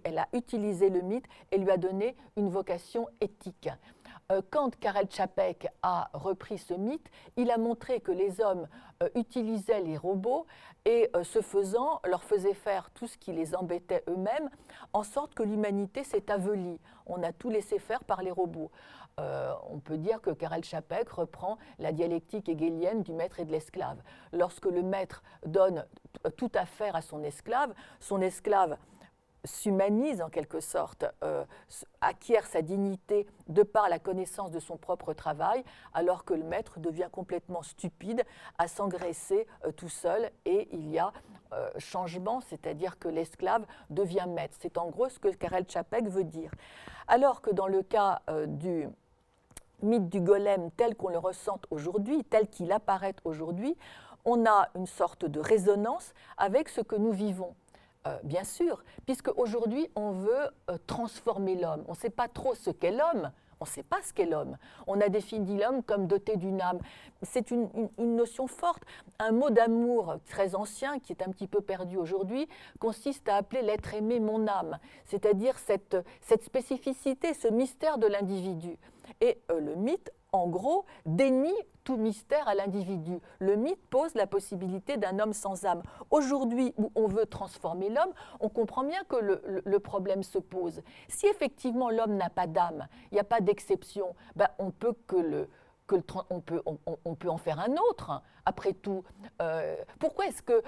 elle a utilisé le mythe et lui a donné une vocation éthique. Quand Karel Čapek a repris ce mythe, il a montré que les hommes utilisaient les robots et, ce faisant, leur faisaient faire tout ce qui les embêtait eux-mêmes, en sorte que l'humanité s'est avelie. On a tout laissé faire par les robots. On peut dire que Karel Čapek reprend la dialectique hegélienne du maître et de l'esclave. Lorsque le maître donne tout à faire à son esclave s'humanise en quelque sorte, acquiert sa dignité de par la connaissance de son propre travail, alors que le maître devient complètement stupide à s'engraisser tout seul, et il y a changement, c'est-à-dire que l'esclave devient maître. C'est en gros ce que Karel Čapek veut dire. Alors que dans le cas du mythe du golem tel qu'on le ressent aujourd'hui, tel qu'il apparaît aujourd'hui, on a une sorte de résonance avec ce que nous vivons. Bien sûr, puisque aujourd'hui on veut transformer l'homme. On ne sait pas trop ce qu'est l'homme, on ne sait pas ce qu'est l'homme. On a défini l'homme comme doté d'une âme. C'est une notion forte. Un mot d'amour très ancien, qui est un petit peu perdu aujourd'hui, consiste à appeler l'être aimé mon âme, c'est-à-dire cette spécificité, ce mystère de l'individu. Et le mythe, en gros, dénie tout mystère à l'individu. Le mythe pose la possibilité d'un homme sans âme. Aujourd'hui, où on veut transformer l'homme, on comprend bien que le problème se pose. Si effectivement l'homme n'a pas d'âme, il n'y a pas d'exception, on peut on peut en faire un autre, après tout. Pourquoi est-ce que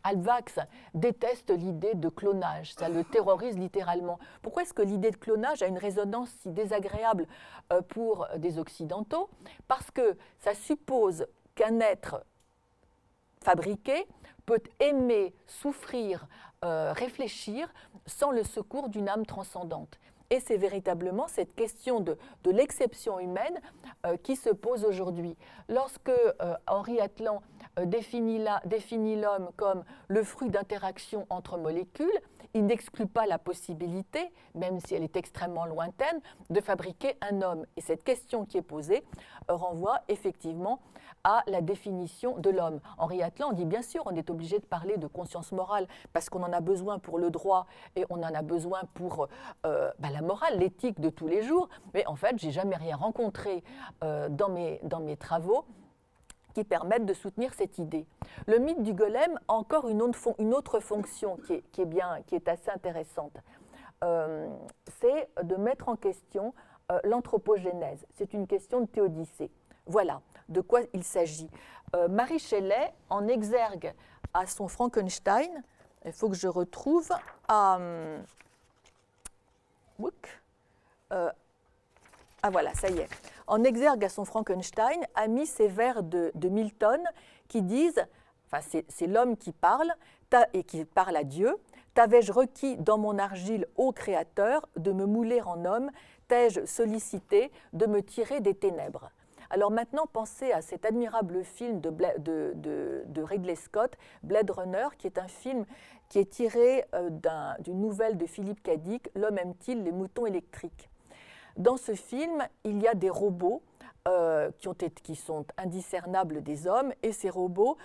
Alvax déteste l'idée de clonage, ça le terrorise littéralement. Pourquoi est-ce que l'idée de clonage a une résonance si désagréable pour des Occidentaux ? Parce que ça suppose qu'un être fabriqué peut aimer, souffrir, réfléchir sans le secours d'une âme transcendante. Et c'est véritablement cette question de l'exception humaine qui se pose aujourd'hui. Lorsque Henri Atlan définit l'homme comme le fruit d'interactions entre molécules, il n'exclut pas la possibilité, même si elle est extrêmement lointaine, de fabriquer un homme. Et cette question qui est posée renvoie effectivement à la définition de l'homme. Henri Atlan dit bien sûr, on est obligé de parler de conscience morale parce qu'on en a besoin pour le droit et on en a besoin pour la morale, l'éthique de tous les jours. Mais en fait, j'ai jamais rien rencontré dans mes travaux qui permettent de soutenir cette idée. Le mythe du golem a encore une autre fonction qui est assez intéressante. C'est de mettre en question l'anthropogénèse. C'est une question de théodicée. Voilà de quoi il s'agit. Marie Shelley en exergue à son Frankenstein, il faut que je retrouve, voilà, ça y est. En exergue à son Frankenstein, a mis ces vers de Milton qui disent, c'est l'homme qui parle et qui parle à Dieu. T'avais-je requis dans mon argile, ô Créateur, de me mouler en homme, t'ai-je sollicité de me tirer des ténèbres. Alors maintenant, pensez à cet admirable film de Ridley Scott, Blade Runner, qui est un film qui est tiré d'une nouvelle de Philippe Cadic, L'homme aime-t-il les moutons électriques. Dans ce film, il y a des robots qui sont indiscernables des hommes, et ces robots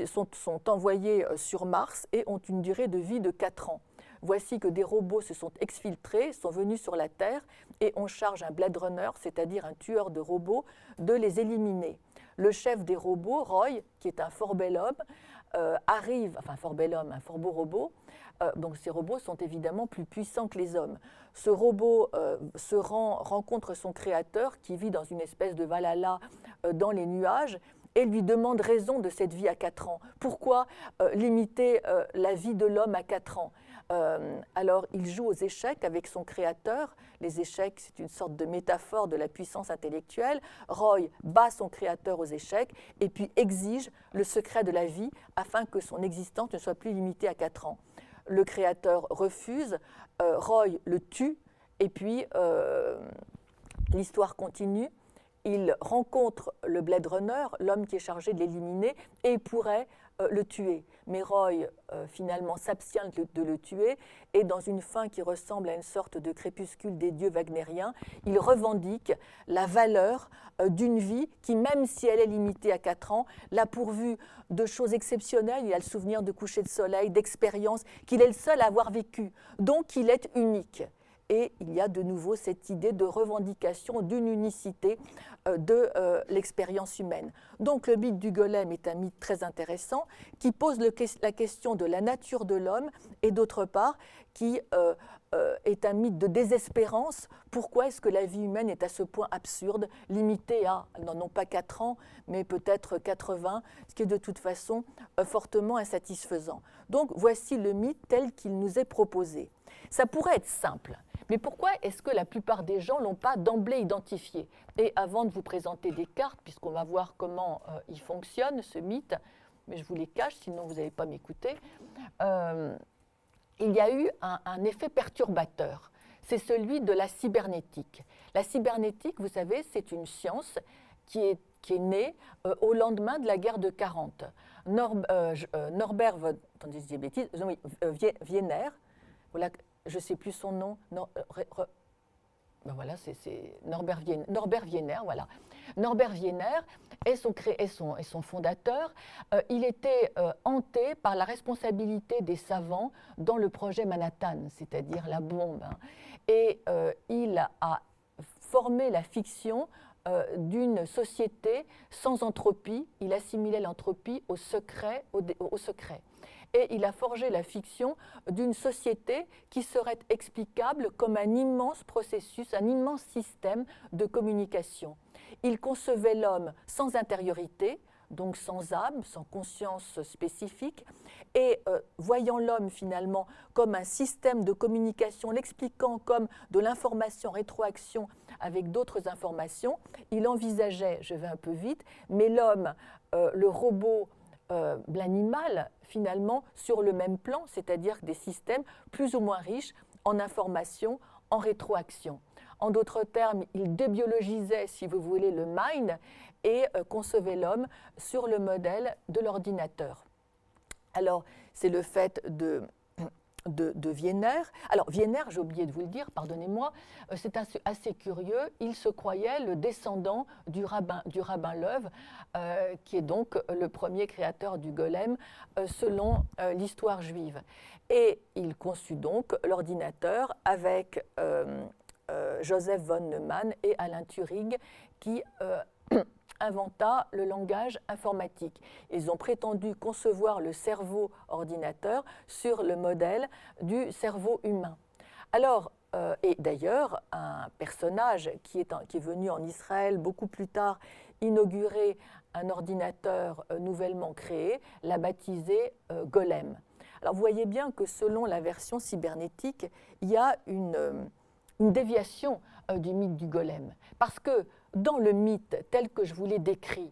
sont envoyés sur Mars et ont une durée de vie de 4 ans. Voici que des robots se sont exfiltrés, sont venus sur la Terre, et on charge un Blade Runner, c'est-à-dire un tueur de robots, de les éliminer. Le chef des robots, Roy, qui est un fort bel homme, un fort beau robot. Donc ces robots sont évidemment plus puissants que les hommes. Ce robot rencontre son créateur qui vit dans une espèce de Valhalla dans les nuages et lui demande raison de cette vie à 4 ans. Pourquoi limiter la vie de l'homme à 4 ans ? Alors il joue aux échecs avec son créateur. Les échecs, c'est une sorte de métaphore de la puissance intellectuelle. Roy bat son créateur aux échecs et puis exige le secret de la vie afin que son existence ne soit plus limitée à 4 ans. Le créateur refuse, Roy le tue, et puis l'histoire continue. Il rencontre le Blade Runner, l'homme qui est chargé de l'éliminer, et il pourrait le tuer. Mais Roy, finalement, s'abstient de le tuer, et dans une fin qui ressemble à une sorte de crépuscule des dieux wagnériens, il revendique la valeur d'une vie qui, même si elle est limitée à 4 ans, l'a pourvue de choses exceptionnelles. Il a le souvenir de coucher de soleil, d'expériences qu'il est le seul à avoir vécues. Donc, il est unique. Et il y a de nouveau cette idée de revendication d'une unicité de l'expérience humaine. Donc le mythe du golem est un mythe très intéressant qui pose la question de la nature de l'homme et d'autre part qui est un mythe de désespérance. Pourquoi est-ce que la vie humaine est à ce point absurde, limitée à non pas 4 ans, mais peut-être 80, ce qui est de toute façon fortement insatisfaisant. Donc voici le mythe tel qu'il nous est proposé. Ça pourrait être simple. Mais pourquoi est-ce que la plupart des gens ne l'ont pas d'emblée identifié ? Et avant de vous présenter des cartes, puisqu'on va voir comment il fonctionne, ce mythe, mais je vous les cache, sinon vous n'allez pas m'écouter, il y a eu un effet perturbateur. C'est celui de la cybernétique. La cybernétique, vous savez, c'est une science qui est née au lendemain de la guerre de 40. Norbert Wiener, voilà, je ne sais plus son nom, ben voilà, c'est Norbert Wiener, voilà. Norbert Wiener est son fondateur. Il était hanté par la responsabilité des savants dans le projet Manhattan, c'est-à-dire la bombe. Et il a formé la fiction d'une société sans entropie. Il assimilait l'entropie au secret. Et il a forgé la fiction d'une société qui serait explicable comme un immense processus, un immense système de communication. Il concevait l'homme sans intériorité, donc sans âme, sans conscience spécifique, et voyant l'homme finalement comme un système de communication, l'expliquant comme de l'information rétroaction avec d'autres informations, il envisageait, je vais un peu vite, mais l'homme, le robot, l'animal, finalement, sur le même plan, c'est-à-dire des systèmes plus ou moins riches en information, en rétroaction. En d'autres termes, il débiologisait, si vous voulez, le mind et concevait l'homme sur le modèle de l'ordinateur. Alors, c'est le fait de Wiener. Alors, Wiener, j'ai oublié de vous le dire, pardonnez-moi, c'est assez curieux. Il se croyait le descendant du rabbin Löw, qui est donc le premier créateur du golem, selon l'histoire juive. Et il conçut donc l'ordinateur avec Joseph von Neumann et Alan Turing, qui inventa le langage informatique. Ils ont prétendu concevoir le cerveau ordinateur sur le modèle du cerveau humain. Alors, et d'ailleurs, un personnage qui est venu en Israël beaucoup plus tard inaugurer un ordinateur nouvellement créé, l'a baptisé Golem. Alors vous voyez bien que selon la version cybernétique, il y a une déviation du mythe du golem. Parce que dans le mythe tel que je vous l'ai décrit,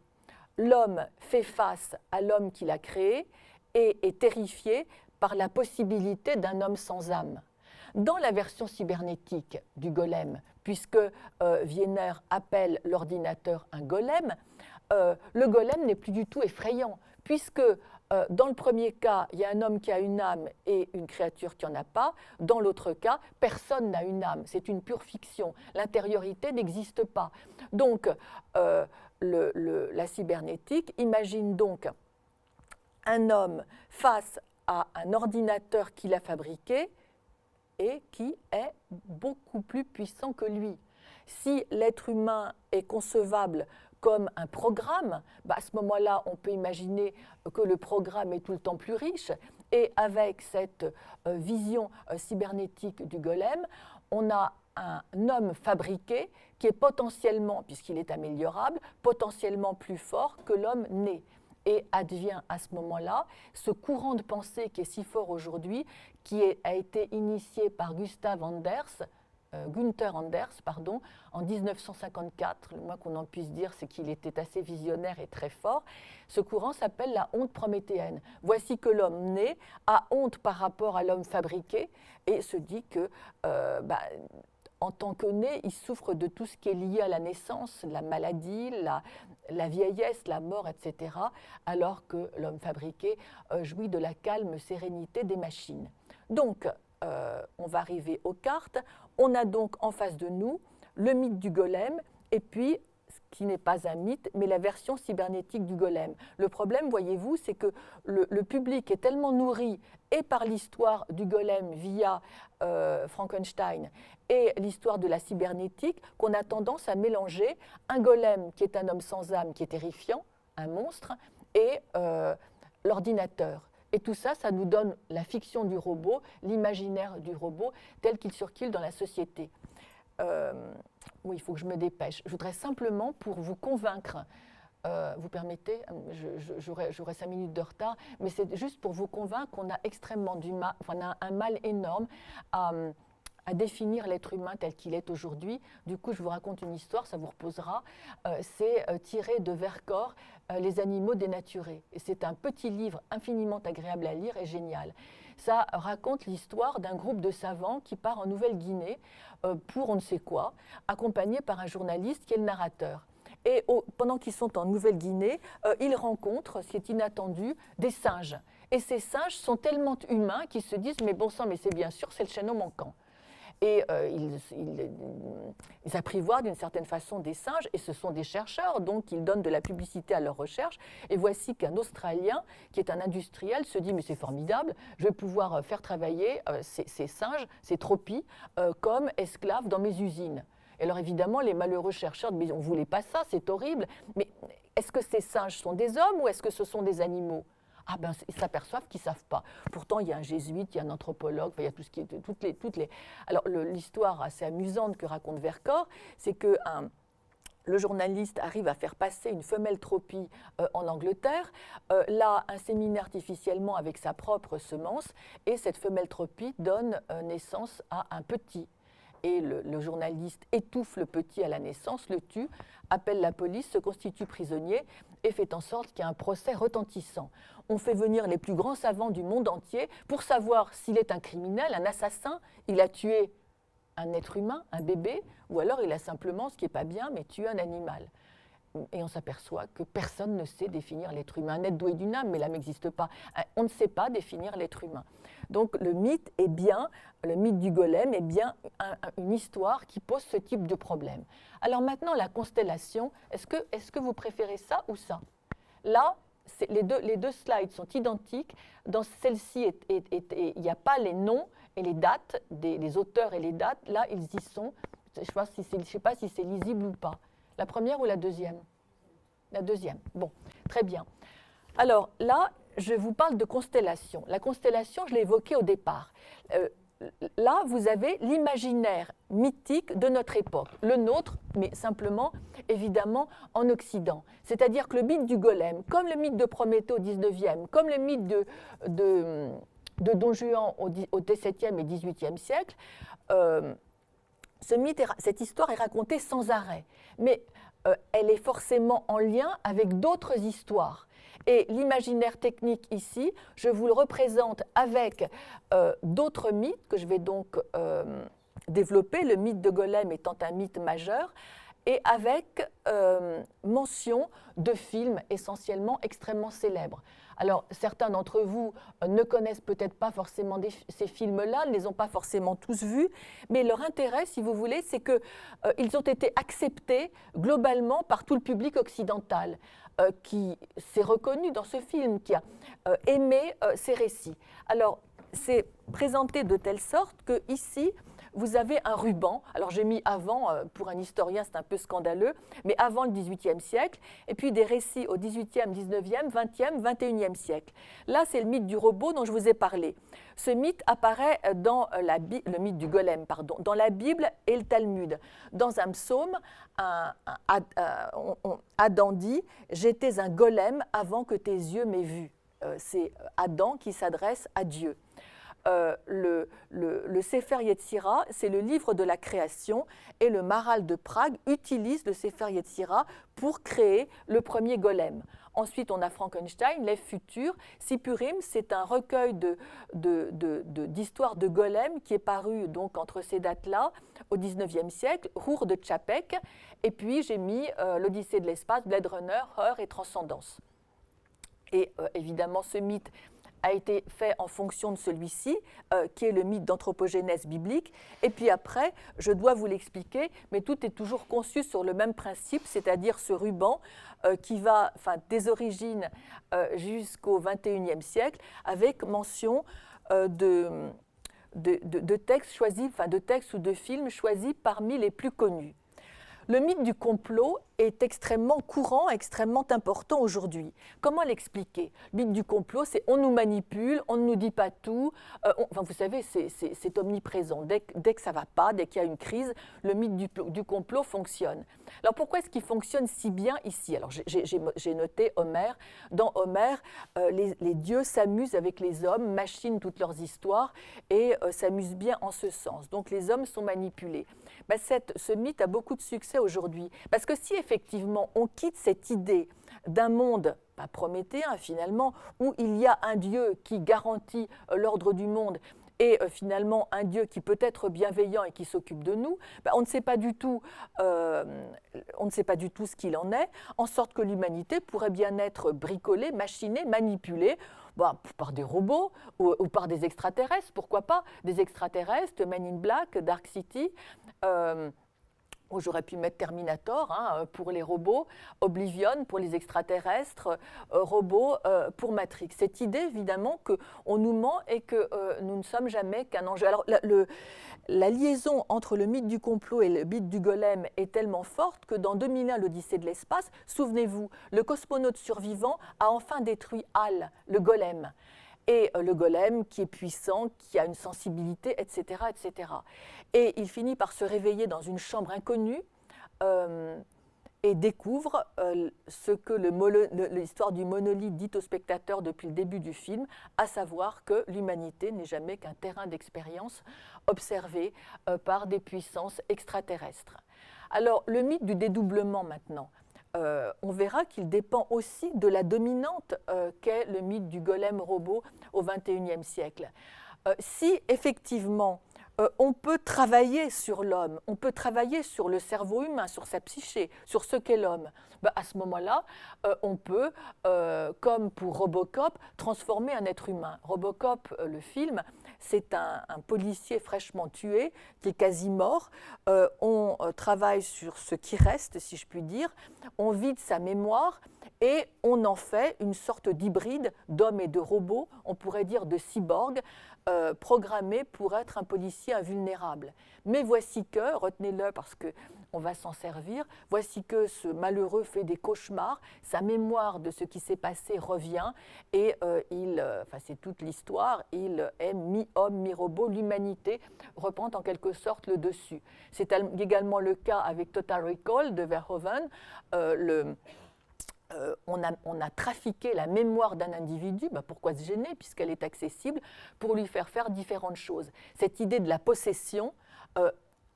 l'homme fait face à l'homme qu'il a créé et est terrifié par la possibilité d'un homme sans âme. Dans la version cybernétique du golem, puisque Wiener appelle l'ordinateur un golem, le golem n'est plus du tout effrayant, puisque Dans le premier cas, il y a un homme qui a une âme et une créature qui n'en a pas. Dans l'autre cas, personne n'a une âme. C'est une pure fiction. L'intériorité n'existe pas. Donc, la cybernétique imagine donc un homme face à un ordinateur qu'il a fabriqué et qui est beaucoup plus puissant que lui. Si l'être humain est concevable comme un programme, à ce moment-là, on peut imaginer que le programme est tout le temps plus riche. Et avec cette vision cybernétique du golem, on a un homme fabriqué qui est potentiellement, puisqu'il est améliorable, potentiellement plus fort que l'homme né. Et advient à ce moment-là ce courant de pensée qui est si fort aujourd'hui, a été initié par Gunther Anders, en 1954. Le moins qu'on en puisse dire, c'est qu'il était assez visionnaire et très fort. Ce courant s'appelle la honte prométhéenne. Voici que l'homme né a honte par rapport à l'homme fabriqué et se dit que en tant que né, il souffre de tout ce qui est lié à la naissance, la maladie, la vieillesse, la mort, etc., alors que l'homme fabriqué jouit de la calme sérénité des machines. Donc, on va arriver aux cartes. On a donc en face de nous le mythe du golem et puis, ce qui n'est pas un mythe, mais la version cybernétique du golem. Le problème, voyez-vous, c'est que le public est tellement nourri et par l'histoire du golem via Frankenstein et l'histoire de la cybernétique qu'on a tendance à mélanger un golem qui est un homme sans âme, qui est terrifiant, un monstre, et l'ordinateur. Et tout ça, ça nous donne la fiction du robot, l'imaginaire du robot tel qu'il circule dans la société. Oui, il faut que je me dépêche. Je voudrais simplement, pour vous convaincre, vous permettez, j'aurai 5 minutes de retard, mais c'est juste pour vous convaincre qu'on a extrêmement on a un mal énorme à définir l'être humain tel qu'il est aujourd'hui. Du coup, je vous raconte une histoire, ça vous reposera. C'est tiré de Vercors, Les animaux dénaturés. Et c'est un petit livre infiniment agréable à lire et génial. Ça raconte l'histoire d'un groupe de savants qui part en Nouvelle-Guinée pour on ne sait quoi, accompagné par un journaliste qui est le narrateur. Et pendant qu'ils sont en Nouvelle-Guinée, ils rencontrent, ce qui est inattendu, des singes. Et ces singes sont tellement humains qu'ils se disent « mais bon sang, mais c'est bien sûr, c'est le chaînon manquant ». Et ils apprivoisent d'une certaine façon des singes, et ce sont des chercheurs, donc ils donnent de la publicité à leurs recherches. Et voici qu'un Australien, qui est un industriel, se dit « mais c'est formidable, je vais pouvoir faire travailler ces singes, ces tropies, comme esclaves dans mes usines ». Et alors évidemment, les malheureux chercheurs disent « on ne voulait pas ça, c'est horrible, mais est-ce que ces singes sont des hommes ou est-ce que ce sont des animaux ?» Ah ben, ils s'aperçoivent qu'ils ne savent pas. Pourtant, il y a un jésuite, il y a un anthropologue, il y a tout ce qui est, toutes les... Alors, l'histoire assez amusante que raconte Vercors, c'est que le journaliste arrive à faire passer une femelle tropie en Angleterre, là inséminée artificiellement avec sa propre semence, et cette femelle tropie donne naissance à un petit. Et le journaliste étouffe le petit à la naissance, le tue, appelle la police, se constitue prisonnier et fait en sorte qu'il y ait un procès retentissant. On fait venir les plus grands savants du monde entier pour savoir s'il est un criminel, un assassin, il a tué un être humain, un bébé, ou alors il a simplement, ce qui n'est pas bien, mais tué un animal. Et on s'aperçoit que personne ne sait définir l'être humain. Un être doué d'une âme, mais l'âme n'existe pas. On ne sait pas définir l'être humain. Donc le mythe du golem est bien une histoire qui pose ce type de problème. Alors maintenant, la constellation, est-ce que vous préférez ça ou ça? Là, les deux slides sont identiques. Dans celle-ci, il n'y a pas les noms et les dates, des auteurs et les dates. Là, ils y sont. Je ne sais pas si c'est lisible ou pas. La première ou la deuxième? La deuxième. Bon, très bien. Alors là, je vous parle de constellation. La constellation, je l'ai évoquée au départ. Là, vous avez l'imaginaire mythique de notre époque, le nôtre, mais simplement, évidemment, en Occident. C'est-à-dire que le mythe du golem, comme le mythe de Prométhée au XIXe, comme le mythe de Don Juan au XVIIe et XVIIIe siècle, cette histoire est racontée sans arrêt. Mais elle est forcément en lien avec d'autres histoires. Et l'imaginaire technique ici, je vous le représente avec d'autres mythes que je vais donc développer, le mythe de Golem étant un mythe majeur. et avec mention de films essentiellement extrêmement célèbres. Alors, certains d'entre vous ne connaissent peut-être pas forcément ces films-là, ne les ont pas forcément tous vus, mais leur intérêt, si vous voulez, c'est qu'ils ont été acceptés globalement par tout le public occidental, qui s'est reconnu dans ce film, qui a aimé ces récits. Alors, c'est présenté de telle sorte que ici, vous avez un ruban. Alors j'ai mis avant, pour un historien c'est un peu scandaleux, mais avant le XVIIIe siècle, et puis des récits au XVIIIe, XIXe, XXe, XXIe siècle. Là, c'est le mythe du robot dont je vous ai parlé. Ce mythe apparaît dans le mythe du golem, pardon, dans la Bible et le Talmud. Dans un psaume, Adam dit « J'étais un golem avant que tes yeux m'aient vu ». C'est Adam qui s'adresse à Dieu. Le Sefer Yetzira, c'est le livre de la création, et le Maharal de Prague utilise le Sefer Yetzira pour créer le premier golem. Ensuite, on a Frankenstein, l'Ève future. Sipurim, c'est un recueil d'histoires de golem qui est paru donc entre ces dates-là, au XIXe siècle, Rour de Čapek, et puis j'ai mis l'Odyssée de l'espace, Blade Runner, Heure et Transcendance. Et évidemment, ce mythe a été fait en fonction de celui-ci, qui est le mythe d'anthropogénèse biblique. Et puis après, je dois vous l'expliquer, mais tout est toujours conçu sur le même principe, c'est-à-dire ce ruban qui va des origines jusqu'au XXIe siècle, avec mention de textes choisis, de textes ou de films choisis parmi les plus connus. Le mythe du complot est extrêmement courant, extrêmement important aujourd'hui. Comment l'expliquer? Le mythe du complot, c'est on nous manipule, on ne nous dit pas tout. Vous savez, c'est omniprésent. Dès que ça ne va pas, dès qu'il y a une crise, le mythe du complot fonctionne. Alors pourquoi est-ce qu'il fonctionne si bien ici? Alors j'ai noté Homère. Dans Homère, les dieux s'amusent avec les hommes, machinent toutes leurs histoires et s'amusent bien en ce sens. Donc les hommes sont manipulés. Ce mythe a beaucoup de succès aujourd'hui. Parce que si effectivement on quitte cette idée d'un monde prométhéen finalement, où il y a un Dieu qui garantit l'ordre du monde et finalement un Dieu qui peut être bienveillant et qui s'occupe de nous, on ne sait pas du tout ce qu'il en est, en sorte que l'humanité pourrait bien être bricolée, machinée, manipulée, par des robots ou par des extraterrestres, pourquoi pas, des extraterrestres, Men in Black, Dark City. J'aurais pu mettre Terminator pour les robots, Oblivion pour les extraterrestres, robots pour Matrix. Cette idée, évidemment, qu'on nous ment et que nous ne sommes jamais qu'un enjeu. Alors, la liaison entre le mythe du complot et le mythe du golem est tellement forte que dans 2001, l'Odyssée de l'espace, souvenez-vous, le cosmonaute survivant a enfin détruit Hal, le golem. Et le golem qui est puissant, qui a une sensibilité, etc., etc. Et il finit par se réveiller dans une chambre inconnue et découvre ce que l'histoire du monolithe dit au spectateur depuis le début du film, à savoir que l'humanité n'est jamais qu'un terrain d'expérience observé par des puissances extraterrestres. Alors, le mythe du dédoublement maintenant. On verra qu'il dépend aussi de la dominante qu'est le mythe du golem robot au XXIe siècle. Si effectivement on peut travailler sur l'homme, on peut travailler sur le cerveau humain, sur sa psyché, sur ce qu'est l'homme, à ce moment-là, on peut, comme pour Robocop, transformer un être humain. Robocop, le film, c'est un policier fraîchement tué, qui est quasi mort. On travaille sur ce qui reste, si je puis dire. On vide sa mémoire et on en fait une sorte d'hybride d'homme et de robot, on pourrait dire de cyborg, programmé pour être un policier invulnérable. Mais voici que, retenez-le parce qu'on va s'en servir, voici que ce malheureux fait des cauchemars, sa mémoire de ce qui s'est passé revient et c'est toute l'histoire, il est mi-homme, mi-robot, l'humanité reprend en quelque sorte le dessus. C'est également le cas avec Total Recall de Verhoeven, on a trafiqué la mémoire d'un individu, pourquoi se gêner puisqu'elle est accessible, pour lui faire différentes choses. Cette idée de la possession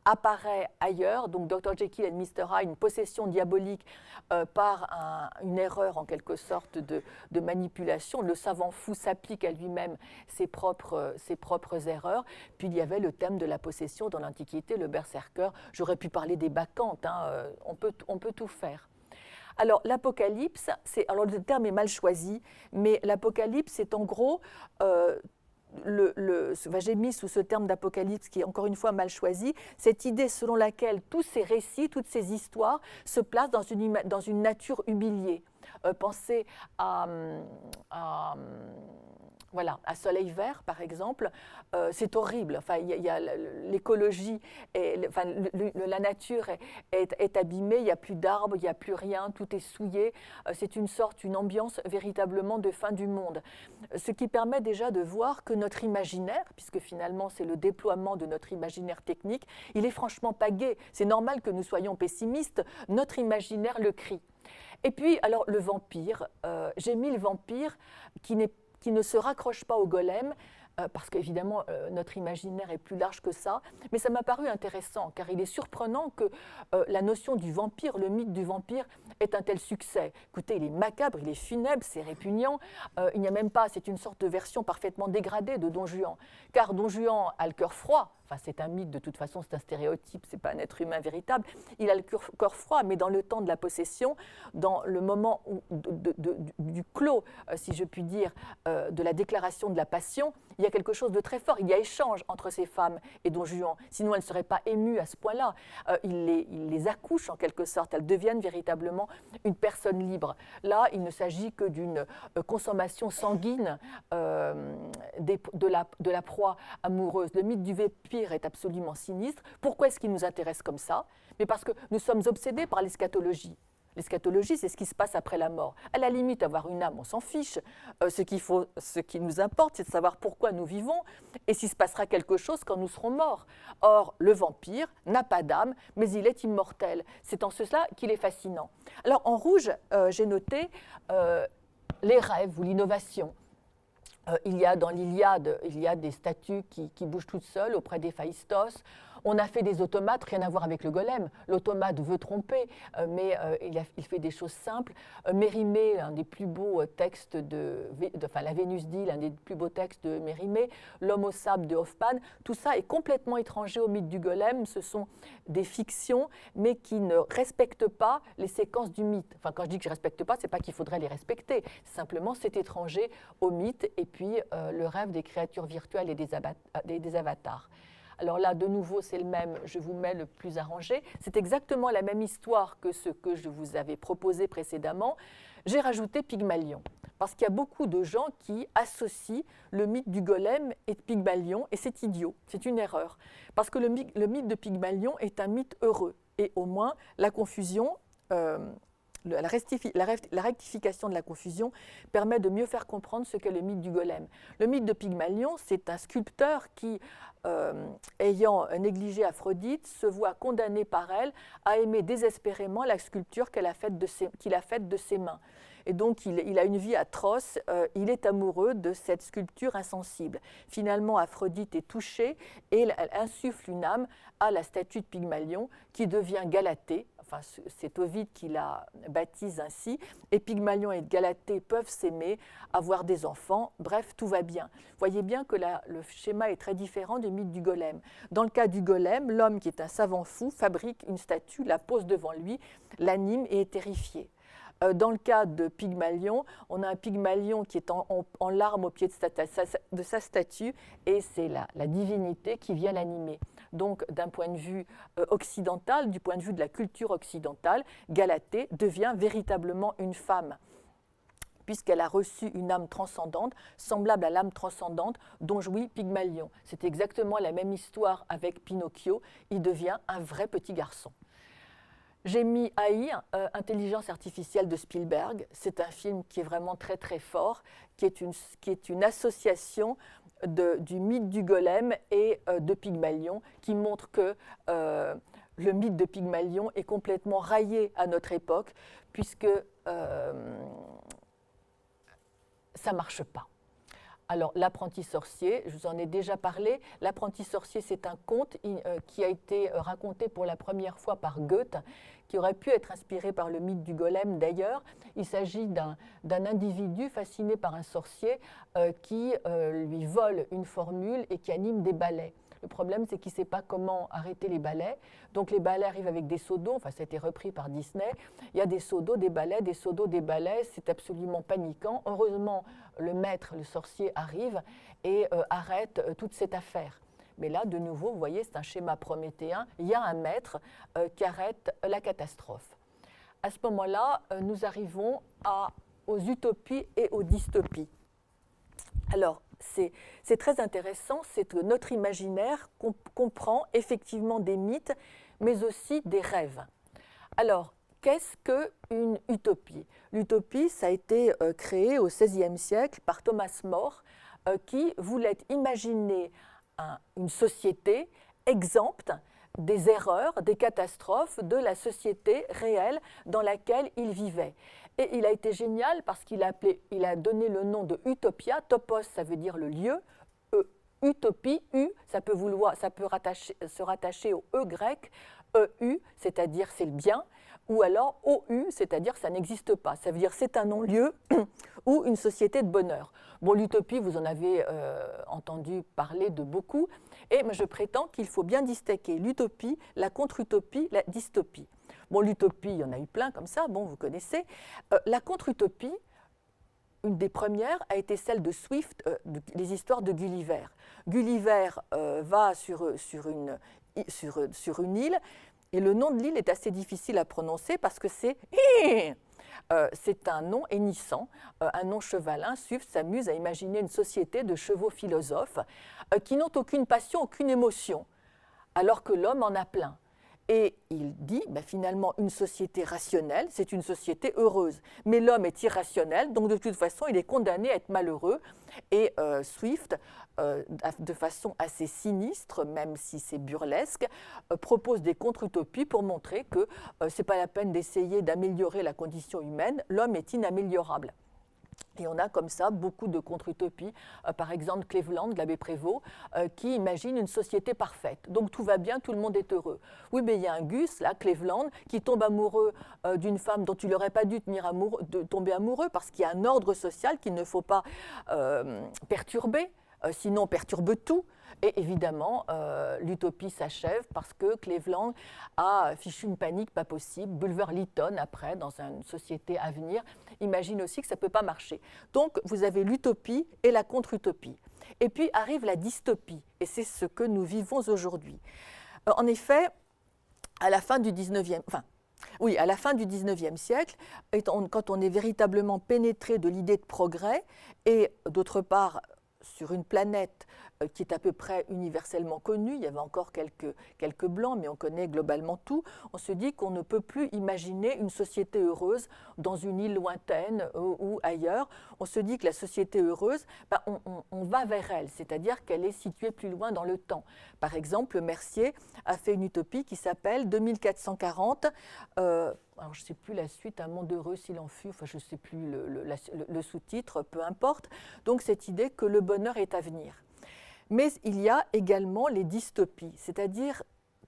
apparaît ailleurs, donc Dr. Jekyll et Mr. Hyde, une possession diabolique par une erreur en quelque sorte de manipulation. Le savant fou s'applique à lui-même ses propres erreurs. Puis il y avait le thème de la possession dans l'Antiquité, le berserker. J'aurais pu parler des bacchantes, hein, on peut tout faire. Alors l'Apocalypse, alors le terme est mal choisi, mais l'Apocalypse c'est en gros, j'ai mis sous ce terme d'Apocalypse qui est encore une fois mal choisi, cette idée selon laquelle tous ces récits, toutes ces histoires se placent dans une nature humiliée. Pensez à Soleil Vert, par exemple, c'est horrible. Enfin, il y a l'écologie, la nature est abîmée, il n'y a plus d'arbres, il n'y a plus rien, tout est souillé. C'est une ambiance véritablement de fin du monde. Ce qui permet déjà de voir que notre imaginaire, puisque finalement c'est le déploiement de notre imaginaire technique, il est franchement pas gai. C'est normal que nous soyons pessimistes, notre imaginaire le crie. Et puis, alors, le vampire, j'ai mis le vampire qui ne se raccroche pas au golem, parce qu'évidemment, notre imaginaire est plus large que ça, mais ça m'a paru intéressant, car il est surprenant que la notion du vampire, le mythe du vampire, ait un tel succès. Écoutez, il est macabre, il est funèbre, c'est répugnant, il n'y a même pas, c'est une sorte de version parfaitement dégradée de Don Juan, car Don Juan a le cœur froid. Enfin, c'est un mythe, de toute façon, c'est un stéréotype, ce n'est pas un être humain véritable. Il a le cœur froid, mais dans le temps de la possession, dans le moment du clos, si je puis dire, de la déclaration de la passion, il y a quelque chose de très fort. Il y a échange entre ces femmes et Don Juan. Sinon, elles ne seraient pas émues à ce point-là. Il les accouche en quelque sorte. Elles deviennent véritablement une personne libre. Là, il ne s'agit que d'une consommation sanguine de la proie amoureuse. Le mythe du vampire est absolument sinistre. Pourquoi est-ce qu'il nous intéresse comme ça? Mais parce que nous sommes obsédés par l'eschatologie. L'eschatologie, c'est ce qui se passe après la mort. À la limite, avoir une âme, on s'en fiche. Ce qui nous importe, c'est de savoir pourquoi nous vivons et s'il se passera quelque chose quand nous serons morts. Or, le vampire n'a pas d'âme, mais il est immortel. C'est en cela qu'il est fascinant. Alors, en rouge, j'ai noté les rêves ou l'innovation. Il y a dans l'Iliade, il y a des statues qui bougent toutes seules auprès d'Héphaïstos. On a fait des automates, rien à voir avec le golem. L'automate veut tromper, mais il fait des choses simples. Mérimée, un des plus beaux textes la Vénus d'Île, un des plus beaux textes de Mérimée, L'homme au sable de Hoffmann, tout ça est complètement étranger au mythe du golem. Ce sont des fictions, mais qui ne respectent pas les séquences du mythe. Enfin, quand je dis que je ne respecte pas, ce n'est pas qu'il faudrait les respecter. Simplement, c'est étranger au mythe et puis le rêve des créatures virtuelles et des avatars. Alors là, de nouveau, c'est le même, je vous mets le plus arrangé. C'est exactement la même histoire que ce que je vous avais proposé précédemment. J'ai rajouté Pygmalion, parce qu'il y a beaucoup de gens qui associent le mythe du golem et de Pygmalion, et c'est idiot, c'est une erreur. Parce que le mythe de Pygmalion est un mythe heureux, et au moins la confusion... La rectification de la confusion permet de mieux faire comprendre ce qu'est le mythe du golem. Le mythe de Pygmalion, c'est un sculpteur qui, ayant négligé Aphrodite, se voit condamné par elle à aimer désespérément la sculpture qu'il a faite de ses mains. Et donc, il a une vie atroce, il est amoureux de cette sculpture insensible. Finalement, Aphrodite est touchée et elle insuffle une âme à la statue de Pygmalion qui devient Galatée. Enfin, c'est Ovide qui la baptise ainsi. Et Pygmalion et Galatée peuvent s'aimer, avoir des enfants. Bref, tout va bien. Vous voyez bien que le schéma est très différent du mythe du golem. Dans le cas du golem, l'homme qui est un savant fou fabrique une statue, la pose devant lui, l'anime et est terrifié. Dans le cas de Pygmalion, on a un Pygmalion qui est en larmes au pied de sa statue et c'est la divinité qui vient l'animer. Donc, d'un point de vue occidental, du point de vue de la culture occidentale, Galatée devient véritablement une femme, puisqu'elle a reçu une âme transcendante, semblable à l'âme transcendante dont jouit Pygmalion. C'est exactement la même histoire avec Pinocchio, il devient un vrai petit garçon. J'ai mis AI, Intelligence artificielle de Spielberg. C'est un film qui est vraiment très très fort, qui est une association du mythe du golem et de Pygmalion, qui montre que le mythe de Pygmalion est complètement raillé à notre époque, puisque ça ne marche pas. Alors, l'apprenti sorcier, je vous en ai déjà parlé. L'apprenti sorcier, c'est un conte qui a été raconté pour la première fois par Goethe, qui aurait pu être inspiré par le mythe du golem d'ailleurs. Il s'agit d'un individu fasciné par un sorcier qui lui vole une formule et qui anime des ballets. Le problème, c'est qu'il ne sait pas comment arrêter les ballets. Donc les ballets arrivent avec des seaux d'eau, enfin ça a été repris par Disney. Il y a des seaux d'eau, des ballets, des seaux d'eau, des ballets, c'est absolument paniquant. Heureusement, le maître, le sorcier, arrive et arrête toute cette affaire. Mais là, de nouveau, vous voyez, c'est un schéma prométhéen. Il y a un maître qui arrête la catastrophe. À ce moment-là, nous arrivons aux utopies et aux dystopies. Alors, c'est très intéressant, c'est que notre imaginaire comprend effectivement des mythes, mais aussi des rêves. Alors, qu'est-ce qu'une utopie? L'utopie, ça a été créé au XVIe siècle par Thomas More, qui voulait imaginer une société exempte des erreurs, des catastrophes de la société réelle dans laquelle il vivait. Et il a été génial parce qu'il a donné le nom de Utopia. Topos, ça veut dire le lieu. Utopie, U, ça peut se rattacher au E grec. EU, c'est-à-dire c'est le bien. Ou alors OU, c'est-à-dire ça n'existe pas. Ça veut dire c'est un non-lieu ou une société de bonheur. Bon, l'utopie, vous en avez entendu parler de beaucoup. Et je prétends qu'il faut bien distinguer l'utopie, la contre-utopie, la dystopie. Bon, l'utopie, il y en a eu plein comme ça, bon, vous connaissez. La contre-utopie, une des premières, a été celle de Swift, les histoires de Gulliver. Gulliver va sur une île, et le nom de l'île est assez difficile à prononcer parce que c'est un nom hennissant, un nom chevalin. Swift s'amuse à imaginer une société de chevaux philosophes qui n'ont aucune passion, aucune émotion, alors que l'homme en a plein. Et il dit, finalement, une société rationnelle, c'est une société heureuse. Mais l'homme est irrationnel, donc de toute façon, il est condamné à être malheureux. Et Swift, de façon assez sinistre, même si c'est burlesque, propose des contre-utopies pour montrer que ce n'est pas la peine d'essayer d'améliorer la condition humaine, l'homme est inaméliorable. Et on a comme ça beaucoup de contre-utopies. Par exemple, Cleveland, l'abbé Prévost, qui imagine une société parfaite. Donc tout va bien, tout le monde est heureux. Oui, mais il y a un Gus, là, Cleveland, qui tombe amoureux d'une femme dont il n'aurait pas dû tomber amoureux parce qu'il y a un ordre social qu'il ne faut pas perturber, sinon on perturbe tout. Et évidemment, l'utopie s'achève parce que Cleveland a fichu une panique pas possible. Bulwer Lytton, après, dans une société à venir, imagine aussi que ça ne peut pas marcher. Donc, vous avez l'utopie et la contre-utopie. Et puis arrive la dystopie, et c'est ce que nous vivons aujourd'hui. En effet, à la fin du 19e, à la fin du 19e siècle, quand on est véritablement pénétré de l'idée de progrès, et d'autre part, sur une planète qui est à peu près universellement connue, il y avait encore quelques blancs, mais on connaît globalement tout, on se dit qu'on ne peut plus imaginer une société heureuse dans une île lointaine ou ailleurs. On se dit que la société heureuse, on va vers elle, c'est-à-dire qu'elle est située plus loin dans le temps. Par exemple, Mercier a fait une utopie qui s'appelle 2440, alors je ne sais plus la suite, un monde heureux s'il en fut, je ne sais plus le sous-titre, peu importe. Donc cette idée que le bonheur est à venir. Mais il y a également les dystopies, c'est-à-dire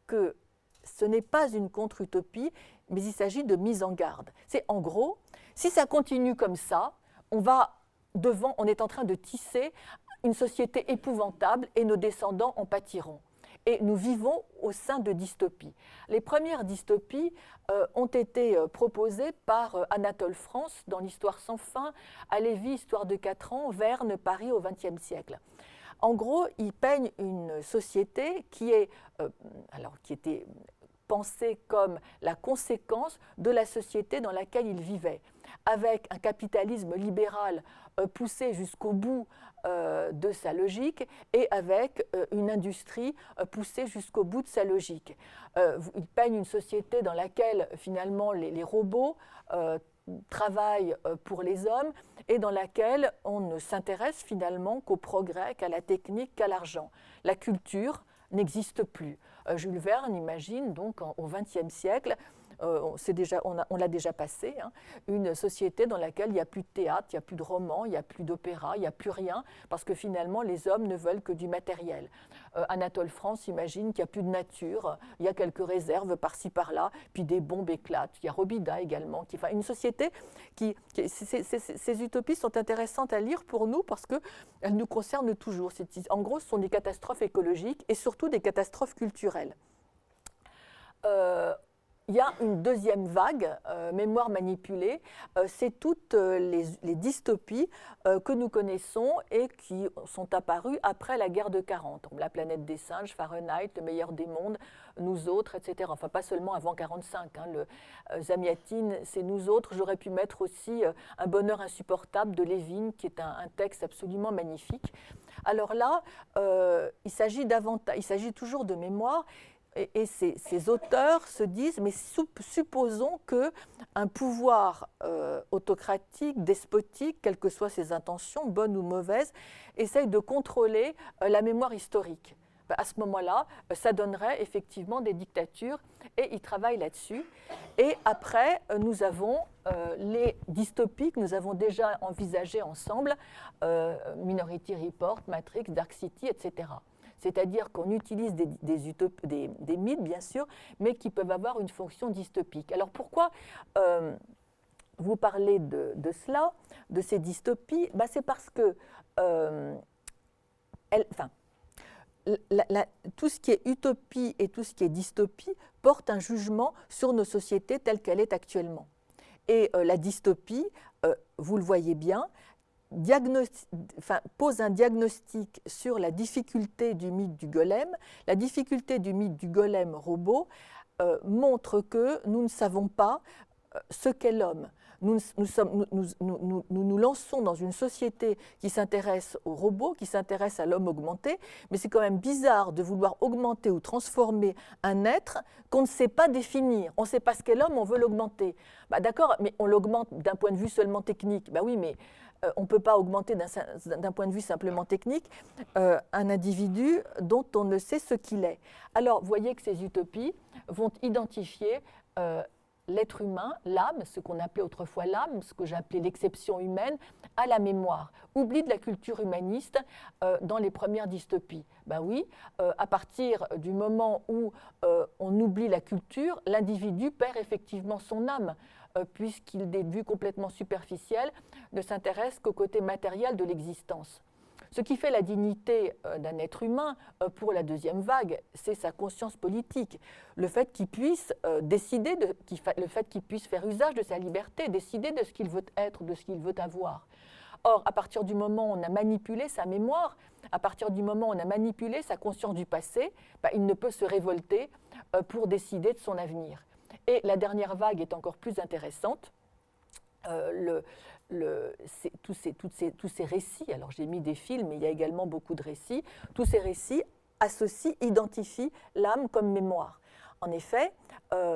que ce n'est pas une contre-utopie, mais il s'agit de mise en garde. C'est en gros, si ça continue comme ça, on est en train de tisser une société épouvantable et nos descendants en pâtiront. Et nous vivons au sein de dystopies. Les premières dystopies ont été proposées par Anatole France dans l'Histoire sans fin, Halévy, Histoire de 4 ans, Verne, Paris au XXe siècle. En gros, il peigne une société qui était pensée comme la conséquence de la société dans laquelle il vivait, avec un capitalisme libéral poussé jusqu'au bout de sa logique et avec une industrie poussée jusqu'au bout de sa logique. Il peigne une société dans laquelle finalement les robots travaillent pour les hommes et dans laquelle on ne s'intéresse finalement qu'au progrès, qu'à la technique, qu'à l'argent. La culture n'existe plus. Jules Verne imagine donc au XXe siècle on l'a déjà passé, hein, une société dans laquelle il n'y a plus de théâtre, il n'y a plus de romans, il n'y a plus d'opéra, il n'y a plus rien, parce que finalement les hommes ne veulent que du matériel. Anatole France imagine qu'il n'y a plus de nature, il y a quelques réserves par-ci par-là, puis des bombes éclatent. Il y a Robida également, une société ces utopies sont intéressantes à lire pour nous parce qu'elles nous concernent toujours. En gros, ce sont des catastrophes écologiques et surtout des catastrophes culturelles. Il y a une deuxième vague, mémoire manipulée, c'est toutes les dystopies que nous connaissons et qui sont apparues après la guerre de 40. La planète des singes, Fahrenheit, le meilleur des mondes, nous autres, etc. Enfin, pas seulement avant 1945. Hein, Zamiatine, c'est nous autres. J'aurais pu mettre aussi Un bonheur insupportable de Lévin, qui est un texte absolument magnifique. Alors là, il s'agit toujours de mémoire. Et ces auteurs se disent, mais supposons qu'un pouvoir autocratique, despotique, quelles que soient ses intentions, bonnes ou mauvaises, essaye de contrôler la mémoire historique. À ce moment-là, ça donnerait effectivement des dictatures, et ils travaillent là-dessus. Et après, nous avons les dystopies que nous avons déjà envisagées ensemble, Minority Report, Matrix, Dark City, etc. C'est-à-dire qu'on utilise des mythes, bien sûr, mais qui peuvent avoir une fonction dystopique. Alors pourquoi vous parlez de cela, de ces dystopies? C'est parce que tout ce qui est utopie et tout ce qui est dystopie porte un jugement sur nos sociétés telles qu'elles est actuellement. Et la dystopie, vous le voyez bien, pose un diagnostic sur la difficulté du mythe du golem. La difficulté du mythe du golem robot montre que nous ne savons pas ce qu'est l'homme. Nous nous lançons dans une société qui s'intéresse aux robots, qui s'intéresse à l'homme augmenté, mais c'est quand même bizarre de vouloir augmenter ou transformer un être qu'on ne sait pas définir. On ne sait pas ce qu'est l'homme, on veut l'augmenter. D'accord, mais on l'augmente d'un point de vue seulement technique. Oui, mais on ne peut pas augmenter d'un point de vue simplement technique un individu dont on ne sait ce qu'il est. Alors, vous voyez que ces utopies vont identifier l'être humain, l'âme, ce qu'on appelait autrefois l'âme, ce que j'appelais l'exception humaine, à la mémoire. Oubli de la culture humaniste dans les premières dystopies. Oui, à partir du moment où on oublie la culture, l'individu perd effectivement son âme, puisqu'il, des vues complètement superficielles, ne s'intéresse qu'au côté matériel de l'existence. Ce qui fait la dignité d'un être humain pour la deuxième vague, c'est sa conscience politique, le fait qu'il puisse décider, le fait qu'il puisse faire usage de sa liberté, décider de ce qu'il veut être, de ce qu'il veut avoir. Or, à partir du moment où on a manipulé sa mémoire, à partir du moment où on a manipulé sa conscience du passé, il ne peut se révolter pour décider de son avenir. Et la dernière vague est encore plus intéressante. Tous ces récits, alors j'ai mis des films, mais il y a également beaucoup de récits, tous ces récits identifient l'âme comme mémoire. En effet,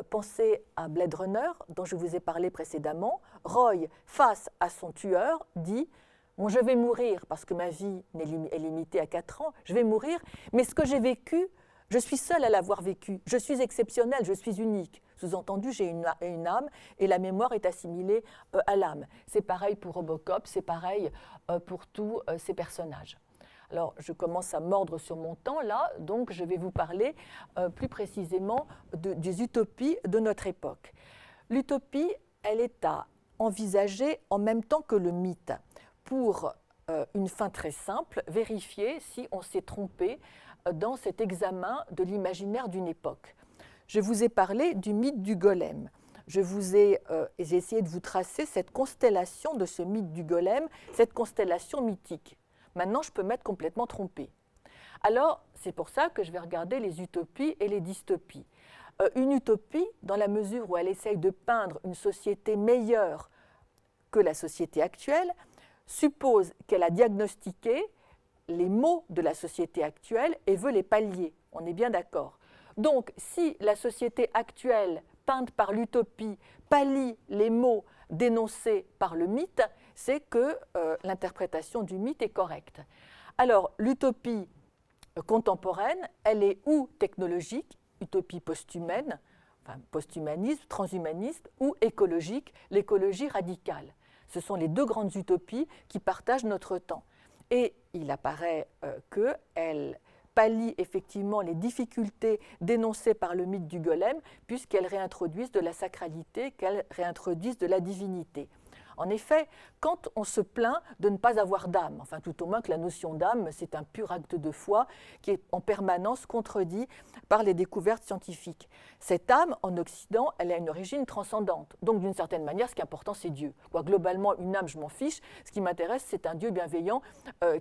pensez à Blade Runner, dont je vous ai parlé précédemment. Roy, face à son tueur, dit « Bon, je vais mourir parce que ma vie est limitée à 4 ans, je vais mourir, mais ce que j'ai vécu, je suis seul à l'avoir vécu, je suis exceptionnel, je suis unique. » Sous-entendu, j'ai une âme et la mémoire est assimilée à l'âme. C'est pareil pour Robocop, c'est pareil pour tous ces personnages. Alors, je commence à mordre sur mon temps là, donc je vais vous parler plus précisément des utopies de notre époque. L'utopie, elle est à envisager en même temps que le mythe, pour une fin très simple, vérifier si on s'est trompé dans cet examen de l'imaginaire d'une époque. Je vous ai parlé du mythe du golem. J'ai essayé de vous tracer cette constellation de ce mythe du golem, cette constellation mythique. Maintenant, je peux m'être complètement trompée. Alors, c'est pour ça que je vais regarder les utopies et les dystopies. Une utopie, dans la mesure où elle essaye de peindre une société meilleure que la société actuelle, suppose qu'elle a diagnostiqué les maux de la société actuelle et veut les pallier. On est bien d'accord. Donc, si la société actuelle, peinte par l'utopie, pallie les maux dénoncés par le mythe, c'est que l'interprétation du mythe est correcte. Alors, l'utopie contemporaine, elle est ou technologique, utopie post-humaine, enfin post-humaniste, transhumaniste, ou écologique, l'écologie radicale. Ce sont les deux grandes utopies qui partagent notre temps. Et il apparaît qu'elles pallient effectivement les difficultés dénoncées par le mythe du golem, puisqu'elles réintroduisent de la sacralité, qu'elles réintroduisent de la divinité. En effet, quand on se plaint de ne pas avoir d'âme, enfin tout au moins que la notion d'âme, c'est un pur acte de foi qui est en permanence contredit par les découvertes scientifiques. Cette âme, en Occident, elle a une origine transcendante. Donc d'une certaine manière, ce qui est important, c'est Dieu. Globalement, une âme, je m'en fiche. Ce qui m'intéresse, c'est un Dieu bienveillant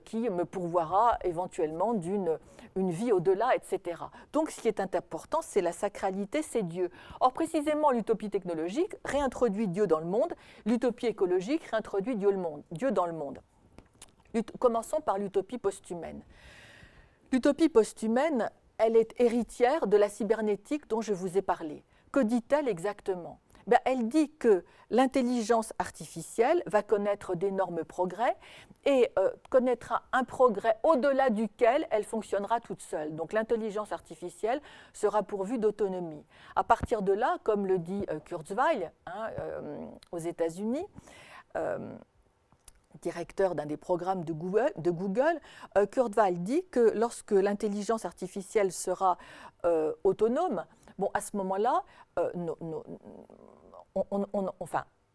qui me pourvoira éventuellement d'une vie au-delà, etc. Donc ce qui est important, c'est la sacralité, c'est Dieu. Or, précisément, l'utopie technologique réintroduit Dieu dans le monde, l'utopie écologique réintroduit Dieu dans le monde. Commençons par l'utopie post-humaine. L'utopie post-humaine, elle est héritière de la cybernétique dont je vous ai parlé. Que dit-elle exactement ? Elle dit que l'intelligence artificielle va connaître d'énormes progrès et connaîtra un progrès au-delà duquel elle fonctionnera toute seule. Donc l'intelligence artificielle sera pourvue d'autonomie. À partir de là, comme le dit Kurzweil aux États-Unis, directeur d'un des programmes de Google, Kurzweil dit que lorsque l'intelligence artificielle sera autonome, à ce moment-là,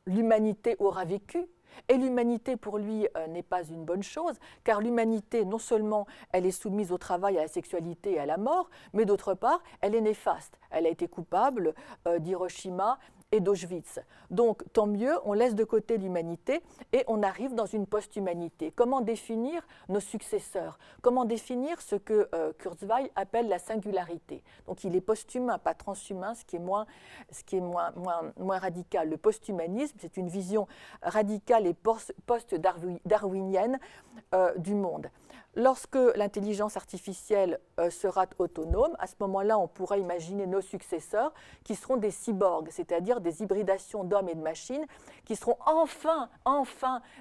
l'humanité aura vécu. Et l'humanité, pour lui, n'est pas une bonne chose, car l'humanité, non seulement elle est soumise au travail, à la sexualité et à la mort, mais d'autre part, elle est néfaste. Elle a été coupable d'Hiroshima et d'Auschwitz. Donc, tant mieux, on laisse de côté l'humanité et on arrive dans une post-humanité. Comment définir nos successeurs ? Comment définir ce que Kurzweil appelle la singularité ? Donc, il est post-humain, pas transhumain, ce qui est moins radical. Le post-humanisme, c'est une vision radicale et post-darwinienne du monde. Lorsque l'intelligence artificielle sera autonome, à ce moment-là, on pourra imaginer nos successeurs qui seront des cyborgs, c'est-à-dire des hybridations d'hommes et de machines qui seront enfin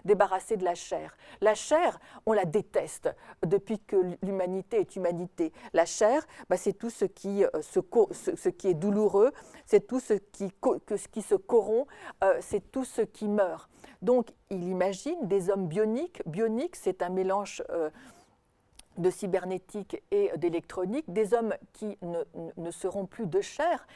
débarrassés de la chair. La chair, on la déteste depuis que l'humanité est humanité. La chair, c'est tout ce qui est douloureux, c'est tout ce qui se corrompt, c'est tout ce qui meurt. Donc, il imagine des hommes bioniques. Bionique, c'est un mélange de cybernétique et d'électronique, des hommes qui ne seront plus de chair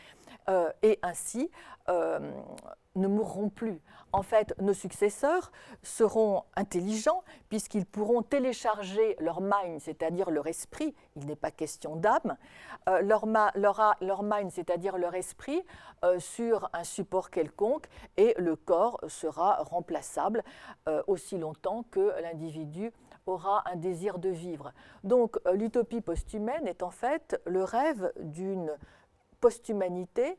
et ainsi ne mourront plus. En fait, nos successeurs seront intelligents puisqu'ils pourront télécharger leur mind, c'est-à-dire leur esprit, il n'est pas question d'âme, leur mind, c'est-à-dire leur esprit, sur un support quelconque et le corps sera remplaçable aussi longtemps que l'individu aura un désir de vivre. Donc l'utopie post-humaine est en fait le rêve d'une post-humanité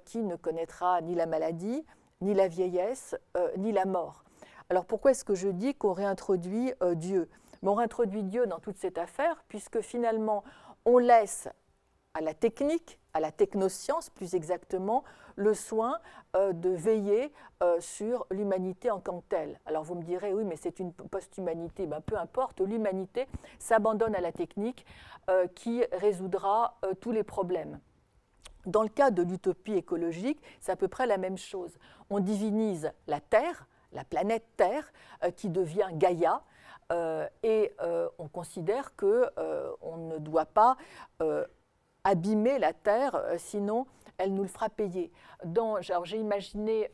qui ne connaîtra ni la maladie, ni la vieillesse, ni la mort. Alors pourquoi est-ce que je dis qu'on réintroduit Dieu ? On réintroduit Dieu dans toute cette affaire puisque finalement on laisse à la technique, à la technoscience plus exactement, le soin de veiller sur l'humanité en tant que telle. Alors vous me direz, oui, mais c'est une post-humanité. Peu importe, l'humanité s'abandonne à la technique qui résoudra tous les problèmes. Dans le cas de l'utopie écologique, c'est à peu près la même chose. On divinise la Terre, la planète Terre, qui devient Gaïa, et on considère qu'on ne doit pas abîmer la Terre, sinon elle nous le fera payer. J'ai imaginé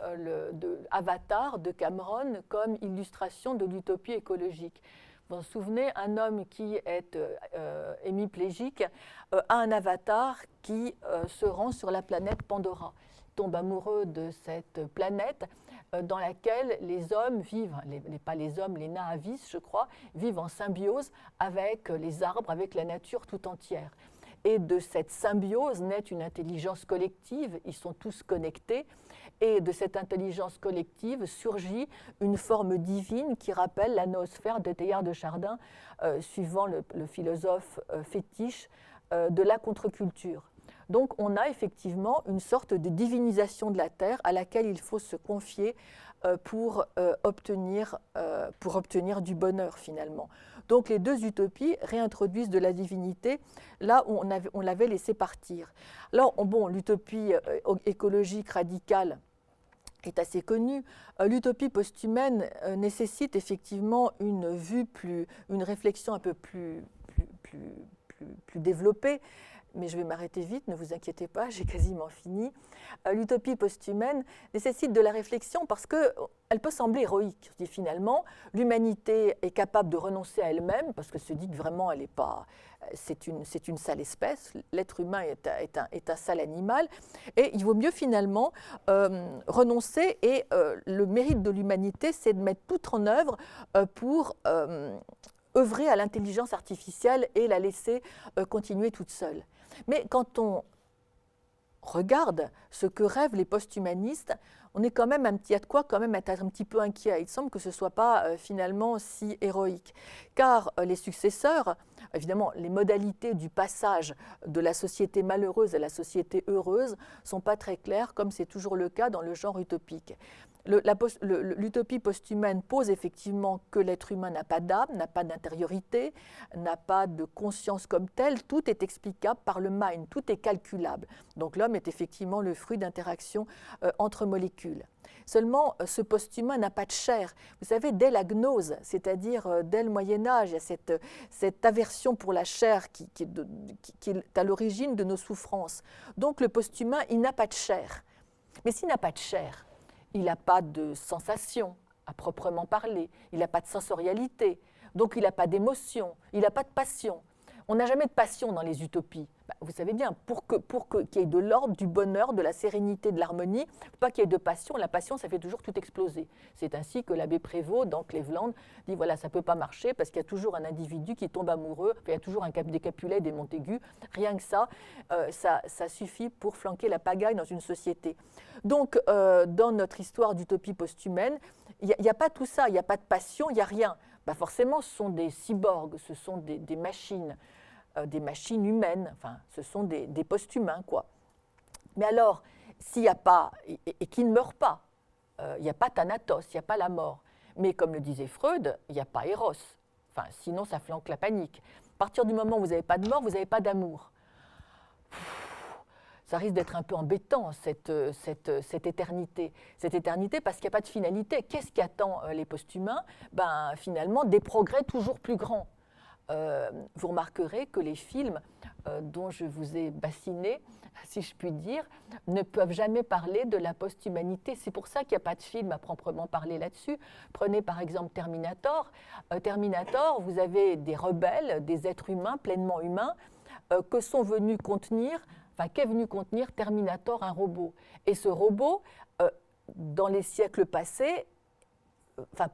Avatar de Cameron comme illustration de l'utopie écologique. Vous vous souvenez, un homme qui est hémiplégique a un avatar qui se rend sur la planète Pandora. Il tombe amoureux de cette planète dans laquelle les hommes vivent, pas les hommes, les Na'vis, je crois, vivent en symbiose avec les arbres, avec la nature tout entière. Et de cette symbiose naît une intelligence collective, ils sont tous connectés, et de cette intelligence collective surgit une forme divine qui rappelle la noosphère de Teilhard de Chardin, suivant le philosophe fétiche de la contre-culture. Donc on a effectivement une sorte de divinisation de la Terre à laquelle il faut se confier pour obtenir du bonheur finalement. Donc les deux utopies réintroduisent de la divinité là où on l'avait laissé partir. Alors bon, l'utopie écologique radicale est assez connue. L'utopie post-humaine nécessite effectivement une réflexion un peu plus développée. Mais je vais m'arrêter vite, ne vous inquiétez pas, j'ai quasiment fini. L'utopie post-humaine nécessite de la réflexion parce qu'elle peut sembler héroïque. Je dis finalement, l'humanité est capable de renoncer à elle-même parce qu'elle se dit que vraiment, elle est pas, c'est une sale espèce, l'être humain est un sale animal, et il vaut mieux finalement renoncer, et le mérite de l'humanité, c'est de mettre tout en œuvre pour œuvrer à l'intelligence artificielle et la laisser continuer toute seule. Mais quand on regarde ce que rêvent les post-humanistes, on est quand même il y a de quoi quand même être un petit peu inquiet. Il semble que ce ne soit pas finalement si héroïque. Car les successeurs, évidemment, les modalités du passage de la société malheureuse à la société heureuse ne sont pas très claires, comme c'est toujours le cas dans le genre utopique. L'utopie post-humaine pose effectivement que l'être humain n'a pas d'âme, n'a pas d'intériorité, n'a pas de conscience comme telle. Tout est explicable par le mind, tout est calculable. Donc l'homme est effectivement le fruit d'interactions entre molécules. Seulement, ce post-humain n'a pas de chair. Vous savez, dès la gnose, c'est-à-dire dès le Moyen-Âge, il y a cette aversion pour la chair qui est à l'origine de nos souffrances. Donc le post-humain, il n'a pas de chair. Mais s'il n'a pas de chair, il n'a pas de sensation à proprement parler, il n'a pas de sensorialité, donc il n'a pas d'émotion, il n'a pas de passion. On n'a jamais de passion dans les utopies. Vous savez bien, pour qu'il y ait de l'ordre, du bonheur, de la sérénité, de l'harmonie, il ne faut pas qu'il y ait de passion. La passion, ça fait toujours tout exploser. C'est ainsi que l'abbé Prévost, dans Cleveland, dit voilà, ça ne peut pas marcher parce qu'il y a toujours un individu qui tombe amoureux, il y a toujours des Capulet, des Montaigu. Rien que ça, ça suffit pour flanquer la pagaille dans une société. Donc, dans notre histoire d'utopie post-humaine, il n'y a pas tout ça, il n'y a pas de passion, il n'y a rien. Forcément, ce sont des cyborgs, ce sont des machines humaines, enfin, ce sont des post-humains, quoi. Mais alors, s'il n'y a pas, et qui ne meurt pas, il n'y a pas Thanatos, il n'y a pas la mort. Mais comme le disait Freud, il n'y a pas Eros. Enfin, sinon, ça flanque la panique. À partir du moment où vous n'avez pas de mort, vous n'avez pas d'amour. Ça risque d'être un peu embêtant, cette éternité. Cette éternité parce qu'il n'y a pas de finalité. Qu'est-ce qui attend les post-humains ? Finalement, des progrès toujours plus grands. Vous remarquerez que les films dont je vous ai bassiné, si je puis dire, ne peuvent jamais parler de la post-humanité. C'est pour ça qu'il n'y a pas de film à proprement parler là-dessus. Prenez par exemple Terminator. Terminator, vous avez des rebelles, des êtres humains, pleinement humains, que sont venus contenir, qu'est venu contenir Terminator, un robot. Et ce robot, dans les siècles passés,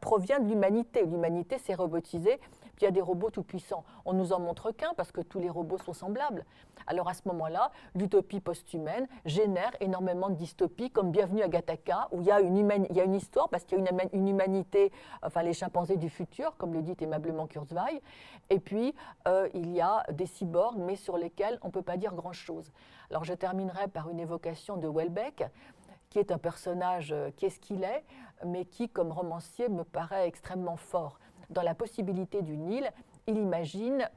provient de l'humanité. L'humanité s'est robotisée, puis il y a des robots tout-puissants. On ne nous en montre qu'un parce que tous les robots sont semblables. Alors à ce moment-là, l'utopie post-humaine génère énormément de dystopies, comme Bienvenue à Gattaca, où il y a une histoire, parce qu'il y a une humanité, les chimpanzés du futur, comme le dit aimablement Kurzweil, et puis il y a des cyborgs, mais sur lesquels on ne peut pas dire grand-chose. Alors je terminerai par une évocation de Houellebecq, qui est un personnage qu'est-ce qu'il est, mais qui, comme romancier, me paraît extrêmement fort. Dans La possibilité d'une île, il imagine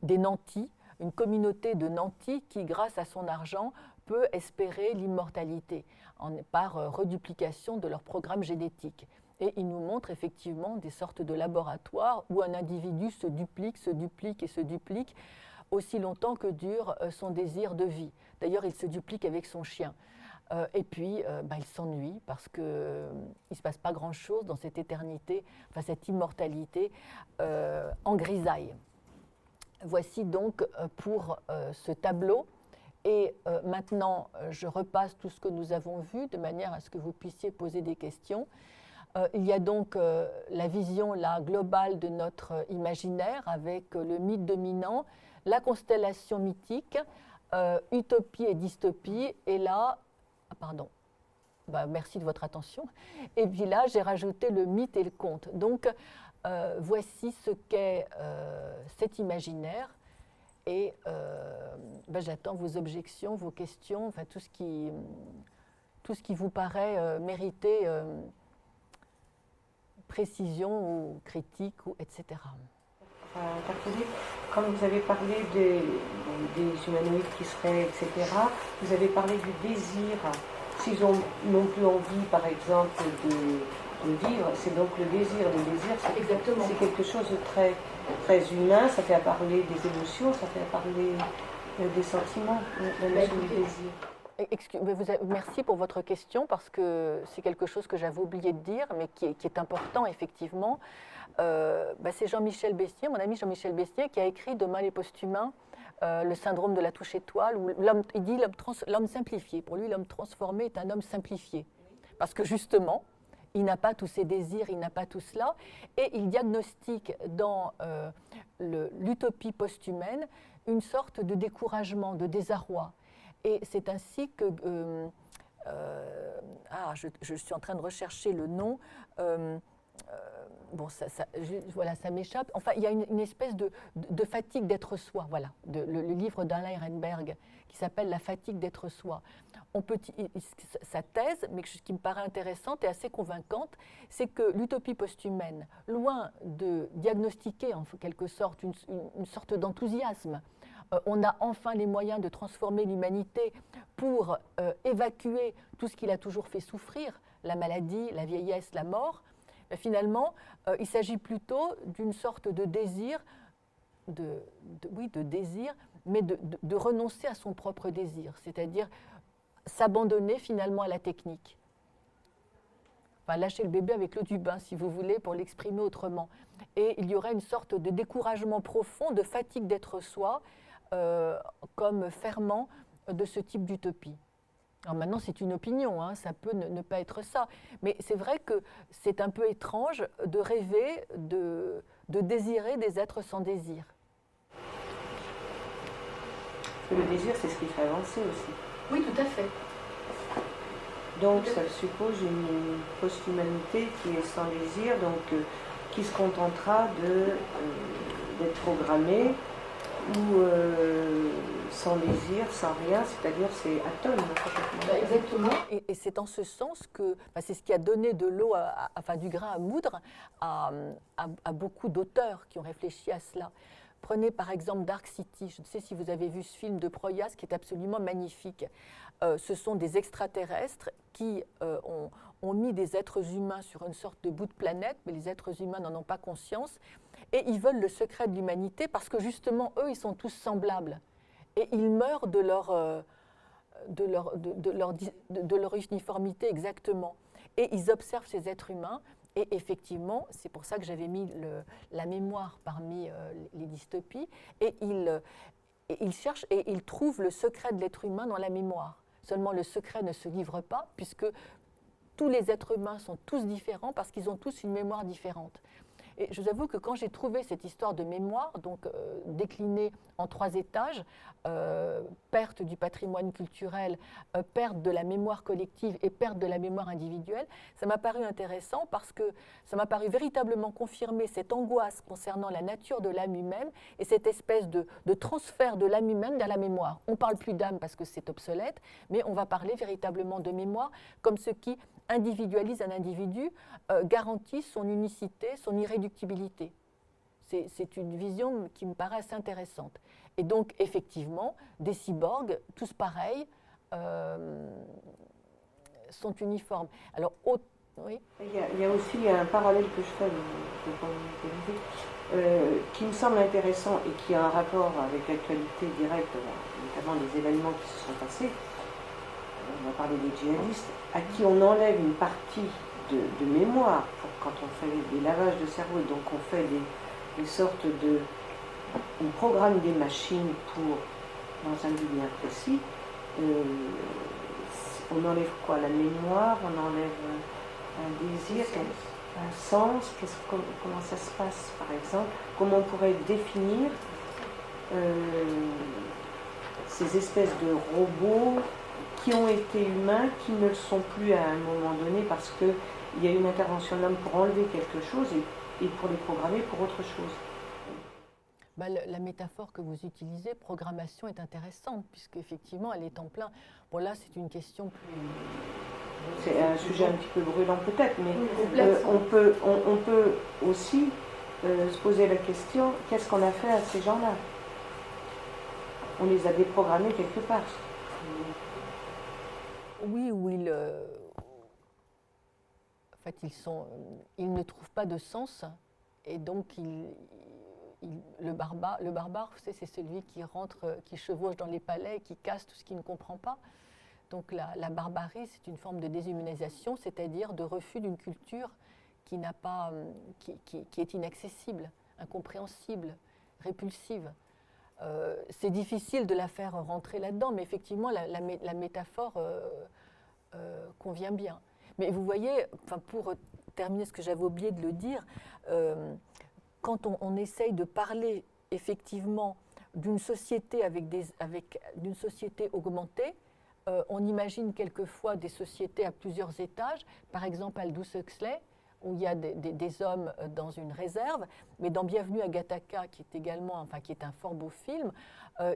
des nantis, une communauté de nantis qui, grâce à son argent, peut espérer l'immortalité par reduplication de leur programme génétique. Et il nous montre effectivement des sortes de laboratoires où un individu se duplique et se duplique aussi longtemps que dure son désir de vie. D'ailleurs, il se duplique avec son chien. Et puis, il s'ennuie parce qu'il ne se passe pas grand-chose dans cette éternité, cette immortalité en grisaille. Voici donc pour ce tableau. Et maintenant, je repasse tout ce que nous avons vu de manière à ce que vous puissiez poser des questions. Il y a donc la vision globale de notre imaginaire avec le mythe dominant, la constellation mythique, utopie et dystopie, et là, merci de votre attention. Et puis là, j'ai rajouté le mythe et le conte. Donc, voici ce qu'est cet imaginaire. Et j'attends vos objections, vos questions, enfin tout ce qui vous paraît mériter précision ou critique, etc. Quand vous avez parlé des humanoïdes qui seraient, etc., vous avez parlé du désir. S'ils n'ont plus envie, par exemple, de vivre, c'est donc le désir. Le désir, c'est quelque chose de très, très humain, ça fait parler des émotions, ça fait parler des sentiments, la notion du désir. Merci pour votre question, parce que c'est quelque chose que j'avais oublié de dire, mais qui est important, effectivement. C'est Jean-Michel Bestier, mon ami Jean-Michel Bestier, qui a écrit Demain les post-humains, le syndrome de la touche étoile, où il dit l'homme simplifié. Pour lui, l'homme transformé est un homme simplifié. Parce que justement, il n'a pas tous ses désirs, il n'a pas tout cela, et il diagnostique dans l'utopie post-humaine une sorte de découragement, de désarroi. Et c'est ainsi que... je suis en train de rechercher le nom. Voilà, ça m'échappe. Enfin, il y a une espèce de fatigue d'être soi. Voilà, le livre d'Alain Ehrenberg qui s'appelle La fatigue d'être soi. Sa thèse, mais ce qui me paraît intéressante et assez convaincante, c'est que l'utopie post-humaine, loin de diagnostiquer en quelque sorte une sorte d'enthousiasme, on a enfin les moyens de transformer l'humanité pour évacuer tout ce qui l'a toujours fait souffrir, la maladie, la vieillesse, la mort. Mais finalement, il s'agit plutôt d'une sorte de désir, de désir, mais de renoncer à son propre désir, c'est-à-dire s'abandonner finalement à la technique. Enfin, lâcher le bébé avec l'eau du bain, si vous voulez, pour l'exprimer autrement. Et il y aurait une sorte de découragement profond, de fatigue d'être soi, comme ferment de ce type d'utopie. Alors maintenant, c'est une opinion, hein, ça peut ne pas être ça. Mais c'est vrai que c'est un peu étrange de rêver, de désirer des êtres sans désir. Le désir, c'est ce qui fait avancer aussi. Oui, tout à fait. Donc ça suppose une post-humanité qui est sans désir, donc qui se contentera d'être programmée, ou sans désir, sans rien, c'est-à-dire c'est atone. Exactement, et c'est en ce sens que c'est ce qui a donné de l'eau, du grain à moudre à beaucoup d'auteurs qui ont réfléchi à cela. Prenez par exemple Dark City, je ne sais si vous avez vu ce film de Proyas qui est absolument magnifique. Ce sont des extraterrestres qui ont mis des êtres humains sur une sorte de bout de planète, mais les êtres humains n'en ont pas conscience, et ils veulent le secret de l'humanité parce que justement, eux, ils sont tous semblables. Et ils meurent de leur uniformité exactement. Et ils observent ces êtres humains. Et effectivement, c'est pour ça que j'avais mis la mémoire parmi les dystopies. Et ils cherchent et ils trouvent le secret de l'être humain dans la mémoire. Seulement, le secret ne se livre pas puisque tous les êtres humains sont tous différents parce qu'ils ont tous une mémoire différente. Et je vous avoue que quand j'ai trouvé cette histoire de mémoire, donc déclinée en 3 étages, perte du patrimoine culturel, perte de la mémoire collective et perte de la mémoire individuelle, ça m'a paru intéressant parce que ça m'a paru véritablement confirmer cette angoisse concernant la nature de l'âme humaine et cette espèce de transfert de l'âme humaine vers la mémoire. On ne parle plus d'âme parce que c'est obsolète, mais on va parler véritablement de mémoire comme ce qui individualise un individu, garantit son unicité, son irréductibilité. C'est une vision qui me paraît assez intéressante. Et donc, effectivement, des cyborgs, tous pareils, sont uniformes. Alors, oui. Il y a aussi un parallèle que je fais, qui me semble intéressant et qui a un rapport avec l'actualité directe, notamment des événements qui se sont passés. On va parler des djihadistes, à qui on enlève une partie de mémoire quand on fait des lavages de cerveau, donc on fait des sortes de... on programme des machines pour, dans un but bien précis, on enlève quoi? La mémoire, on enlève un désir, un sens, comment ça se passe par exemple? Comment on pourrait définir ces espèces de robots qui ont été humains, qui ne le sont plus à un moment donné parce qu'il y a une intervention de l'homme pour enlever quelque chose et pour les programmer pour autre chose. La métaphore que vous utilisez, programmation, est intéressante, puisqu'effectivement, elle est en plein. Bon, là, c'est une question plus. C'est un sujet un petit peu brûlant, peut-être, mais on peut aussi se poser la question qu'est-ce qu'on a fait à ces gens-là? On les a déprogrammés quelque part. Oui, ou en fait, ils ne trouvent pas de sens, et donc le barbare, vous savez, c'est celui qui rentre, qui chevauche dans les palais, qui casse tout ce qu'il ne comprend pas. Donc la barbarie, c'est une forme de déshumanisation, c'est-à-dire de refus d'une culture qui n'a pas, qui est inaccessible, incompréhensible, répulsive. C'est difficile de la faire rentrer là-dedans, mais effectivement, la métaphore convient bien. Mais vous voyez, pour terminer ce que j'avais oublié de le dire, quand on essaye de parler effectivement d'une société d'une société augmentée, on imagine quelquefois des sociétés à plusieurs étages, par exemple Aldous Huxley, où il y a des hommes dans une réserve, mais dans Bienvenue à Gattaca, qui est un fort beau film,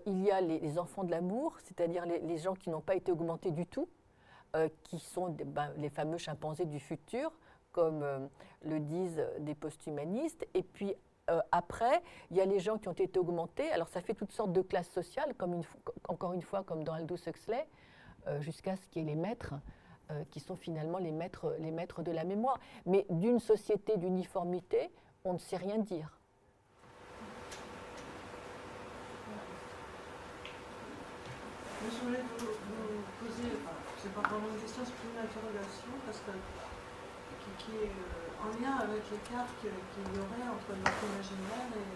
il y a les enfants de l'amour, c'est-à-dire les gens qui n'ont pas été augmentés du tout, qui sont les fameux chimpanzés du futur, comme le disent des posthumanistes. Et puis après, il y a les gens qui ont été augmentés. Alors ça fait toutes sortes de classes sociales, encore une fois, comme dans Aldous Huxley, jusqu'à ce qu'il y ait les maîtres, qui sont finalement les maîtres de la mémoire. Mais d'une société d'uniformité, on ne sait rien dire. Je voulais vous poser, c'est pas vraiment une question, c'est plutôt une interrogation, parce que qui est en lien avec l'écart qu'il y aurait entre notre imaginaire et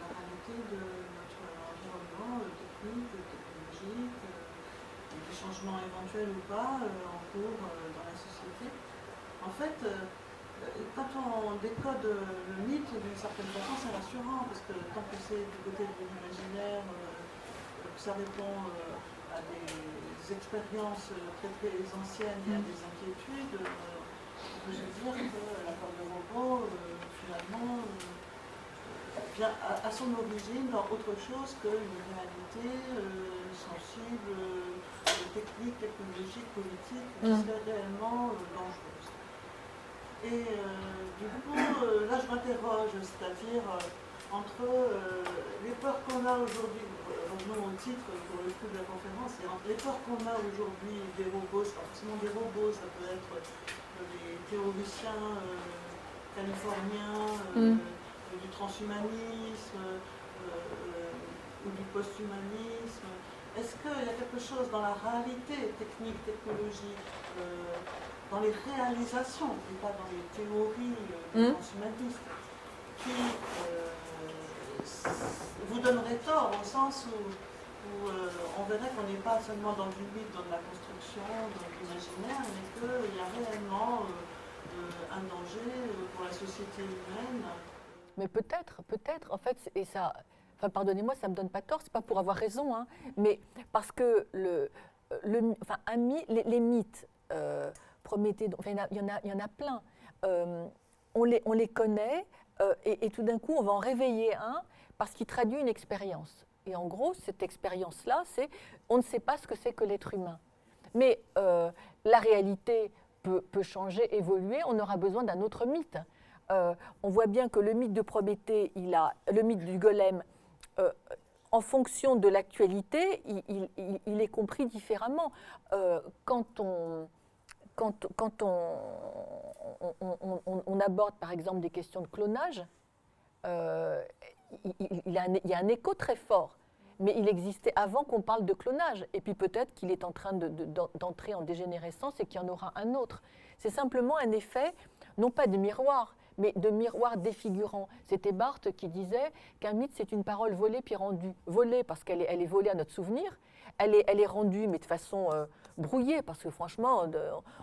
la réalité de notre environnement technique, technologique, des changements éventuels ou pas en cours dans la société. En fait, quand on décode le mythe, d'une certaine façon, c'est rassurant, parce que tant que c'est du côté de l'imaginaire, que ça répond à des expériences très anciennes et à des inquiétudes, on peut se dire que l'accord de robot, finalement, vient à son origine dans autre chose qu'une réalité sensible, technique, technologique, politique, qui serait réellement dangereuse. Et du coup, là je m'interroge, c'est-à-dire entre les peurs qu'on a aujourd'hui, revenons au titre pour le coup de la conférence, et entre les peurs qu'on a aujourd'hui des robots, c'est pas forcément des robots, ça peut être des théoriciens californiens, du transhumanisme ou du posthumanisme. Est-ce qu'il y a quelque chose dans la réalité technique, technologique, dans les réalisations, et pas dans les théories des transhumanistes, qui vous donnerait tort au sens où on verrait qu'on n'est pas seulement dans le mythe, dans de la construction, dans l'imaginaire, mais qu'il y a réellement un danger pour la société humaine. Mais peut-être, en fait, et ça, pardonnez-moi, ça ne me donne pas tort, c'est pas pour avoir raison, hein, mais parce que les mythes, Prométhée, il y en a plein, on les connaît, et tout d'un coup, on va en réveiller un parce qu'il traduit une expérience. Et en gros, cette expérience-là, c'est on ne sait pas ce que c'est que l'être humain. Mais la réalité peut changer, évoluer, on aura besoin d'un autre mythe. On voit bien que le mythe de Prométhée, le mythe du golem, en fonction de l'actualité, il est compris différemment. Quand on aborde par exemple des questions de clonage, il y a un écho très fort, mais il existait avant qu'on parle de clonage, et puis peut-être qu'il est en train d'entrer en dégénérescence et qu'il y en aura un autre. C'est simplement un effet, non pas de miroir, mais de miroir défigurant. C'était Barthes qui disait qu'un mythe, c'est une parole volée puis rendue. Volée parce qu'elle est volée à notre souvenir, elle est rendue, mais de façon brouillée, parce que franchement,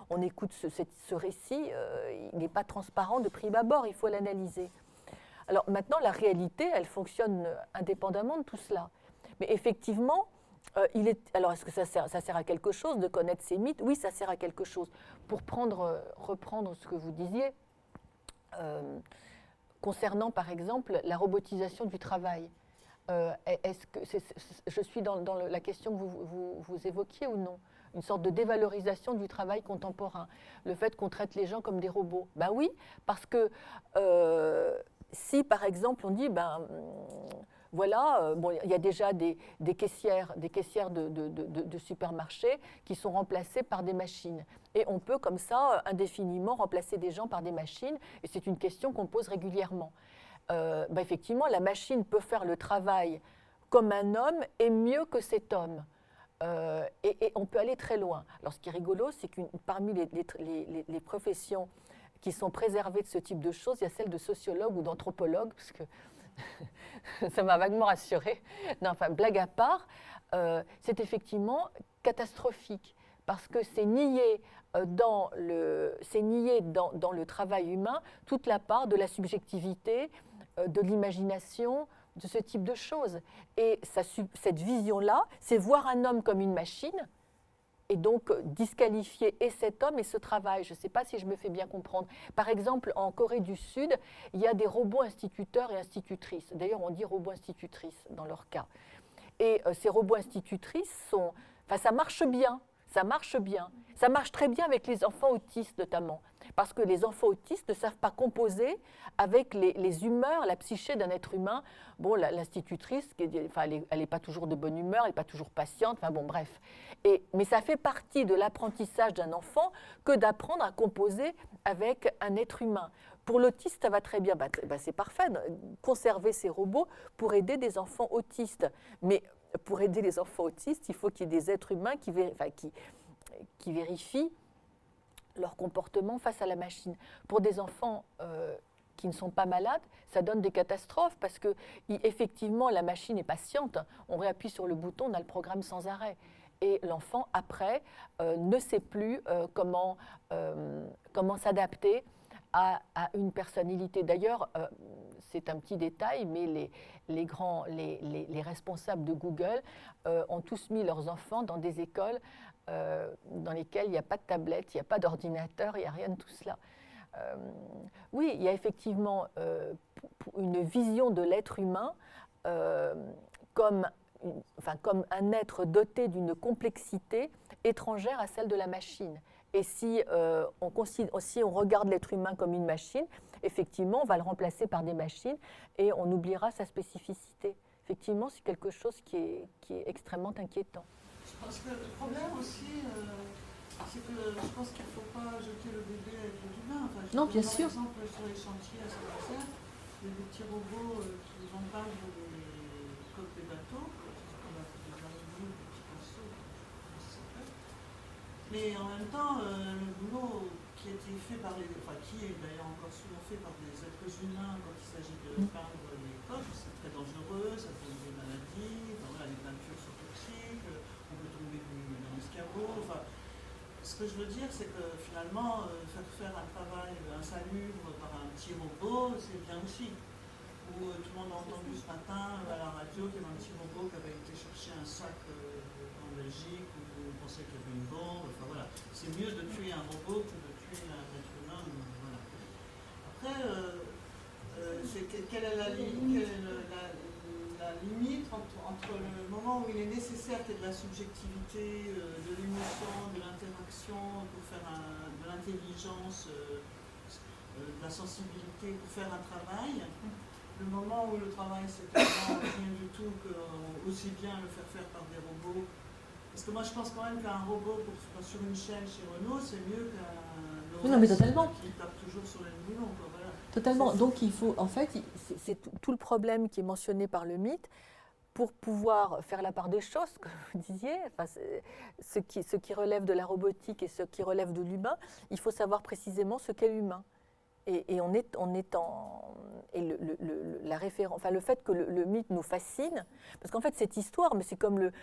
on écoute ce récit, il n'est pas transparent de prime abord, il faut l'analyser. Alors maintenant, la réalité, elle fonctionne indépendamment de tout cela. Mais effectivement, alors est-ce que ça sert à quelque chose de connaître ces mythes? Oui, ça sert à quelque chose. Pour reprendre ce que vous disiez, concernant par exemple la robotisation du travail. Est-ce que je suis dans la question que vous évoquiez ou non? Une sorte de dévalorisation du travail contemporain. Le fait qu'on traite les gens comme des robots. Ben oui, parce que si par exemple on dit, voilà, bon, il y a déjà des caissières de supermarchés qui sont remplacées par des machines. Et on peut comme ça indéfiniment remplacer des gens par des machines, et c'est une question qu'on pose régulièrement. Effectivement, la machine peut faire le travail comme un homme et mieux que cet homme. Et on peut aller très loin. Alors, ce qui est rigolo, c'est que parmi les professions qui sont préservées de ce type de choses, il y a celle de sociologue ou d'anthropologue, parce que ça m'a vaguement rassurée. Non, enfin, blague à part, c'est effectivement catastrophique, parce que c'est nier dans le travail humain toute la part de la subjectivité, de l'imagination, de ce type de choses. Et cette vision-là, c'est voir un homme comme une machine, et donc disqualifier et cet homme et ce travail. Je ne sais pas si je me fais bien comprendre. Par exemple, en Corée du Sud, il y a des robots instituteurs et institutrices. D'ailleurs, on dit robots institutrices dans leur cas. Et ces robots institutrices ça marche bien. Ça marche bien. Ça marche très bien avec les enfants autistes notamment, parce que les enfants autistes ne savent pas composer avec les humeurs, la psyché d'un être humain. Bon, l'institutrice, elle n'est pas toujours de bonne humeur, elle n'est pas toujours patiente, enfin bon, bref. Mais ça fait partie de l'apprentissage d'un enfant que d'apprendre à composer avec un être humain. Pour l'autiste, ça va très bien, c'est parfait, conserver ces robots pour aider des enfants autistes. Mais pour aider les enfants autistes, il faut qu'il y ait des êtres humains qui vérifient leur comportement face à la machine. Pour des enfants qui ne sont pas malades, ça donne des catastrophes parce que effectivement la machine est patiente. On réappuie sur le bouton, on a le programme sans arrêt. Et l'enfant, après, ne sait plus comment s'adapter à une personnalité. D'ailleurs, c'est un petit détail, mais les responsables de Google ont tous mis leurs enfants dans des écoles dans lesquelles il n'y a pas de tablette, il n'y a pas d'ordinateur, il n'y a rien de tout cela. Oui, il y a effectivement une vision de l'être humain comme un être doté d'une complexité étrangère à celle de la machine. Et si on regarde l'être humain comme une machine, effectivement, on va le remplacer par des machines et on oubliera sa spécificité. Effectivement, c'est quelque chose qui est extrêmement inquiétant. Je pense que le problème aussi, c'est que je pense qu'il ne faut pas jeter le bébé avec le humain. Non, bien sûr. Par exemple, sur les chantiers à Saint-Nazaire, il y a des petits robots qui encadrent les coques des bateaux, comme des arrivées, des petits pinceaux, ça s'appelle. Mais en même temps, le boulot qui a été fait qui est d'ailleurs encore souvent fait par des êtres humains quand il s'agit de peindre les coques, c'est très dangereux, ça donne des maladies, les peintures sont toxiques, on peut tomber dans l'escabeau. Ce que je veux dire, c'est que finalement, faire un travail insalubre par un petit robot, c'est bien aussi. Ou tout le monde a entendu ce matin à la radio qu'il y avait un petit robot qui avait été chercher un sac en Belgique où on pensait qu'il y avait une bombe. C'est mieux de tuer un robot que de tuer un être humain. Voilà. Après, quelle est la limite entre le moment où il est nécessaire qu'il y ait de la subjectivité, de l'émotion, de l'interaction, pour faire de l'intelligence, de la sensibilité, pour faire un travail, le moment où le travail c'est rien du tout, que aussi bien le faire par des robots. Parce que moi je pense quand même qu'un robot sur une chaîne chez Renault, c'est mieux qu'un robot qui tape toujours sur les boulons. Voilà. Totalement. Donc il faut, en fait, c'est tout le problème qui est mentionné par le mythe. Pour pouvoir faire la part des choses, comme vous disiez, ce qui relève de la robotique et ce qui relève de l'humain, il faut savoir précisément ce qu'est l'humain. Et le fait que le mythe nous fascine, parce qu'en fait cette histoire, mais c'est comme le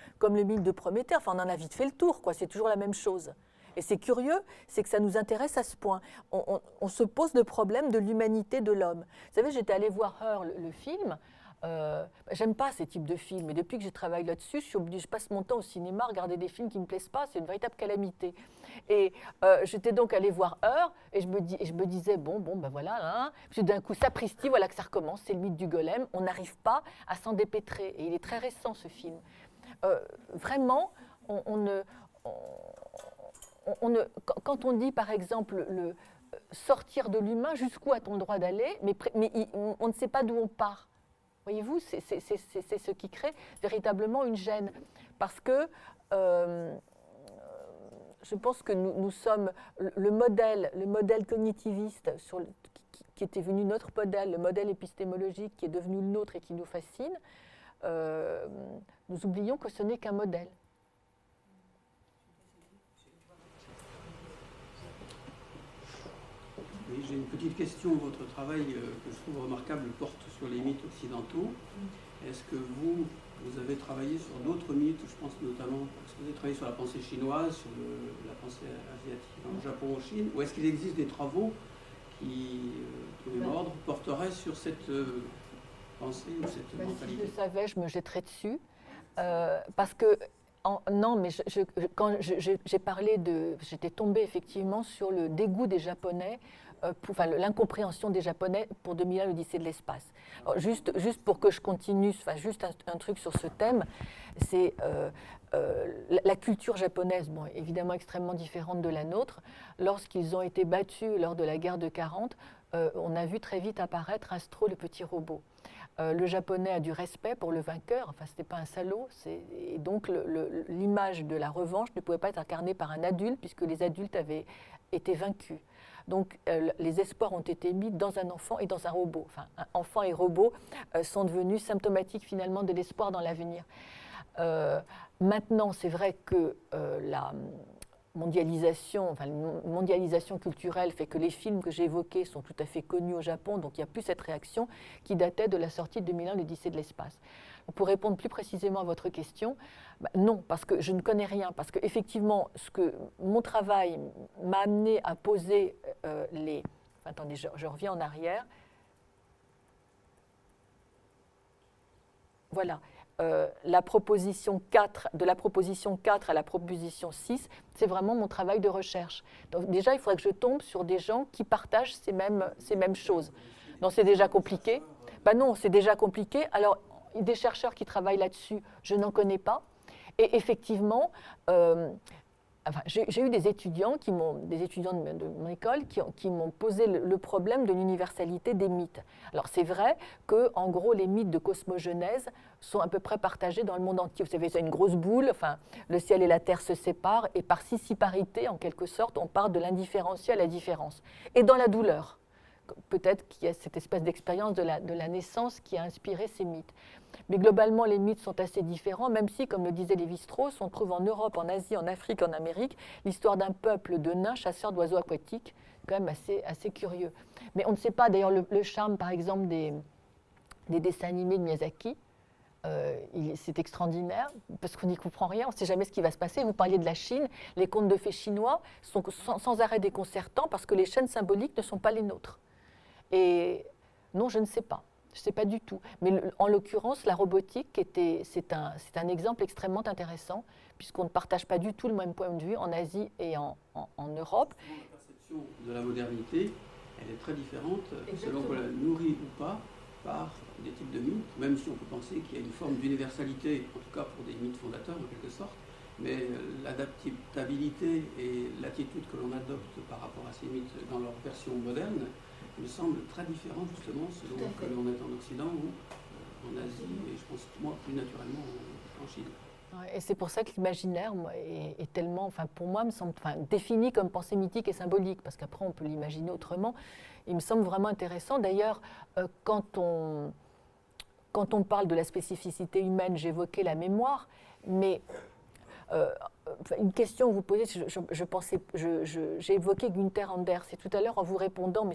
mythe de Prométhée, on en a vite fait le tour, c'est toujours la même chose. Et c'est curieux, c'est que ça nous intéresse à ce point. On se pose le problème de l'humanité de l'homme. Vous savez, j'étais allée voir Her, le film. J'aime pas ces types de films. Et depuis que je travaille là-dessus, je passe mon temps au cinéma à regarder des films qui ne me plaisent pas. C'est une véritable calamité. Et j'étais donc allée voir Heure et je me disais, ben voilà. Hein. Puis d'un coup, sapristi, voilà que ça recommence. C'est le mythe du golem. On n'arrive pas à s'en dépêtrer. Et il est très récent, ce film. Vraiment, quand on dit, par exemple, sortir de l'humain, jusqu'où a-t-on le droit d'aller, mais on ne sait pas d'où on part. Voyez-vous, c'est ce qui crée véritablement une gêne. Parce que je pense que nous sommes le modèle cognitiviste qui était venu notre modèle, le modèle épistémologique qui est devenu le nôtre et qui nous fascine. Nous oublions que ce n'est qu'un modèle. Oui, j'ai une petite question. Votre travail, que je trouve remarquable, porte sur les mythes occidentaux. Est-ce que vous avez travaillé sur d'autres mythes? Je pense notamment, est-ce que vous avez travaillé sur la pensée chinoise, sur la pensée asiatique, au Japon, en Chine? Ou est-ce qu'il existe des travaux qui, de même ordre, porteraient sur cette pensée ou cette mentalité? Si je le savais, je me jetterais dessus. Parce que non, mais quand j'ai parlé j'étais tombée effectivement sur le dégoût des Japonais, l'incompréhension des Japonais pour 2001, l'Odyssée de l'espace. Alors, juste pour que je continue, juste un truc sur ce thème, c'est la culture japonaise, bon, évidemment extrêmement différente de la nôtre. Lorsqu'ils ont été battus lors de la guerre de 40, on a vu très vite apparaître Astro, le petit robot. Le japonais a du respect pour le vainqueur, enfin, ce n'était pas un salaud, et donc l'image de la revanche ne pouvait pas être incarnée par un adulte, puisque les adultes avaient été vaincus. Donc les espoirs ont été mis dans un enfant et dans un robot. Enfin, enfant et robot sont devenus symptomatiques finalement de l'espoir dans l'avenir. Maintenant, c'est vrai que la mondialisation culturelle fait que les films que j'ai évoqués sont tout à fait connus au Japon, donc il n'y a plus cette réaction qui datait de la sortie de 2001, l'Odyssée de l'espace. Pour répondre plus précisément à votre question, non, parce que je ne connais rien, parce que effectivement, mon travail m'a amené à poser attendez, je reviens en arrière. Voilà. La proposition 4, de la proposition 4 à la proposition 6, c'est vraiment mon travail de recherche. Donc déjà, il faudrait que je tombe sur des gens qui partagent ces mêmes choses. Donc c'est déjà compliqué. Non, c'est déjà compliqué. Alors, des chercheurs qui travaillent là-dessus, je n'en connais pas. Et effectivement, j'ai eu des étudiants de mon école qui m'ont posé le problème de l'universalité des mythes. Alors c'est vrai que, en gros, les mythes de cosmogenèse sont à peu près partagés dans le monde entier. Vous savez, c'est une grosse boule, le ciel et la terre se séparent, et par scissiparité, en quelque sorte, on part de l'indifférencié à la différence. Et dans la douleur, peut-être qu'il y a cette espèce d'expérience de la naissance qui a inspiré ces mythes. Mais globalement, les mythes sont assez différents, même si, comme le disait Lévi-Strauss, on trouve en Europe, en Asie, en Afrique, en Amérique, l'histoire d'un peuple de nains chasseurs d'oiseaux aquatiques, quand même assez curieux. Mais on ne sait pas, d'ailleurs, le charme, par exemple, des dessins animés de Miyazaki, c'est extraordinaire, parce qu'on n'y comprend rien, on ne sait jamais ce qui va se passer. Vous parliez de la Chine, les contes de fées chinois sont sans arrêt déconcertants, parce que les chaînes symboliques ne sont pas les nôtres. Et non, je ne sais pas. Je ne sais pas du tout. Mais en l'occurrence, la robotique, c'est un exemple extrêmement intéressant, puisqu'on ne partage pas du tout le même point de vue en Asie et en Europe. La perception de la modernité, elle est très différente. Exactement. Selon qu'on la nourrit ou pas par des types de mythes, même si on peut penser qu'il y a une forme d'universalité, en tout cas pour des mythes fondateurs en quelque sorte, mais l'adaptabilité et l'attitude que l'on adopte par rapport à ces mythes dans leur version moderne me semble très différent justement selon que l'on est en Occident ou en Asie, et je pense moi plus naturellement en Chine. Et c'est pour ça que l'imaginaire est tellement, pour moi, me semble défini comme pensée mythique et symbolique, parce qu'après on peut l'imaginer autrement. Il me semble vraiment intéressant. D'ailleurs, quand on parle de la spécificité humaine, j'évoquais la mémoire, mais une question que vous posez, j'ai évoqué Günther Anders, et tout à l'heure en vous répondant, mais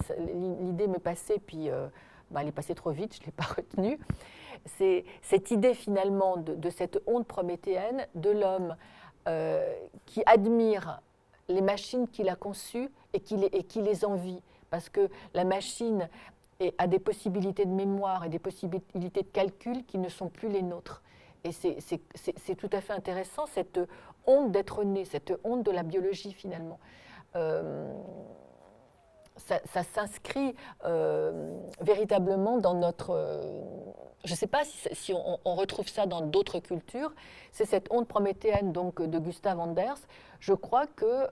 l'idée m'est passée, puis elle est passée trop vite, je ne l'ai pas retenue. C'est cette idée finalement de cette honte prométhéenne de l'homme qui admire les machines qu'il a conçues et qui les envie. Parce que la machine et a des possibilités de mémoire et des possibilités de calcul qui ne sont plus les nôtres. Et c'est tout à fait intéressant, cette honte d'être né, cette honte de la biologie finalement. Ça s'inscrit véritablement dans notre... je ne sais pas si on retrouve ça dans d'autres cultures. C'est cette honte prométhéenne donc, de Gustav Anders. Je crois que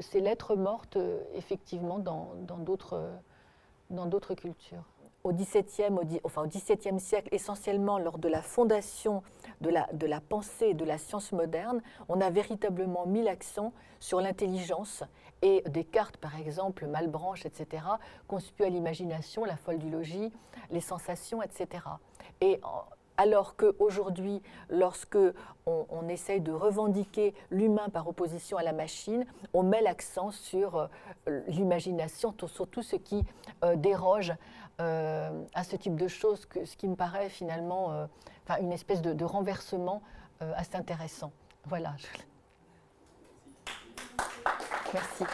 c'est l'être morte effectivement dans d'autres cultures. Au XVIIe siècle, essentiellement lors de la fondation de la pensée et de la science moderne, on a véritablement mis l'accent sur l'intelligence et Descartes, par exemple, Malebranche, etc., conspuent à l'imagination, la folle du logis, les sensations, etc. Et alors qu'aujourd'hui, lorsque on essaye de revendiquer l'humain par opposition à la machine, on met l'accent sur l'imagination, sur tout ce qui déroge à ce type de choses, ce qui me paraît finalement une espèce de renversement assez intéressant. Voilà. Merci.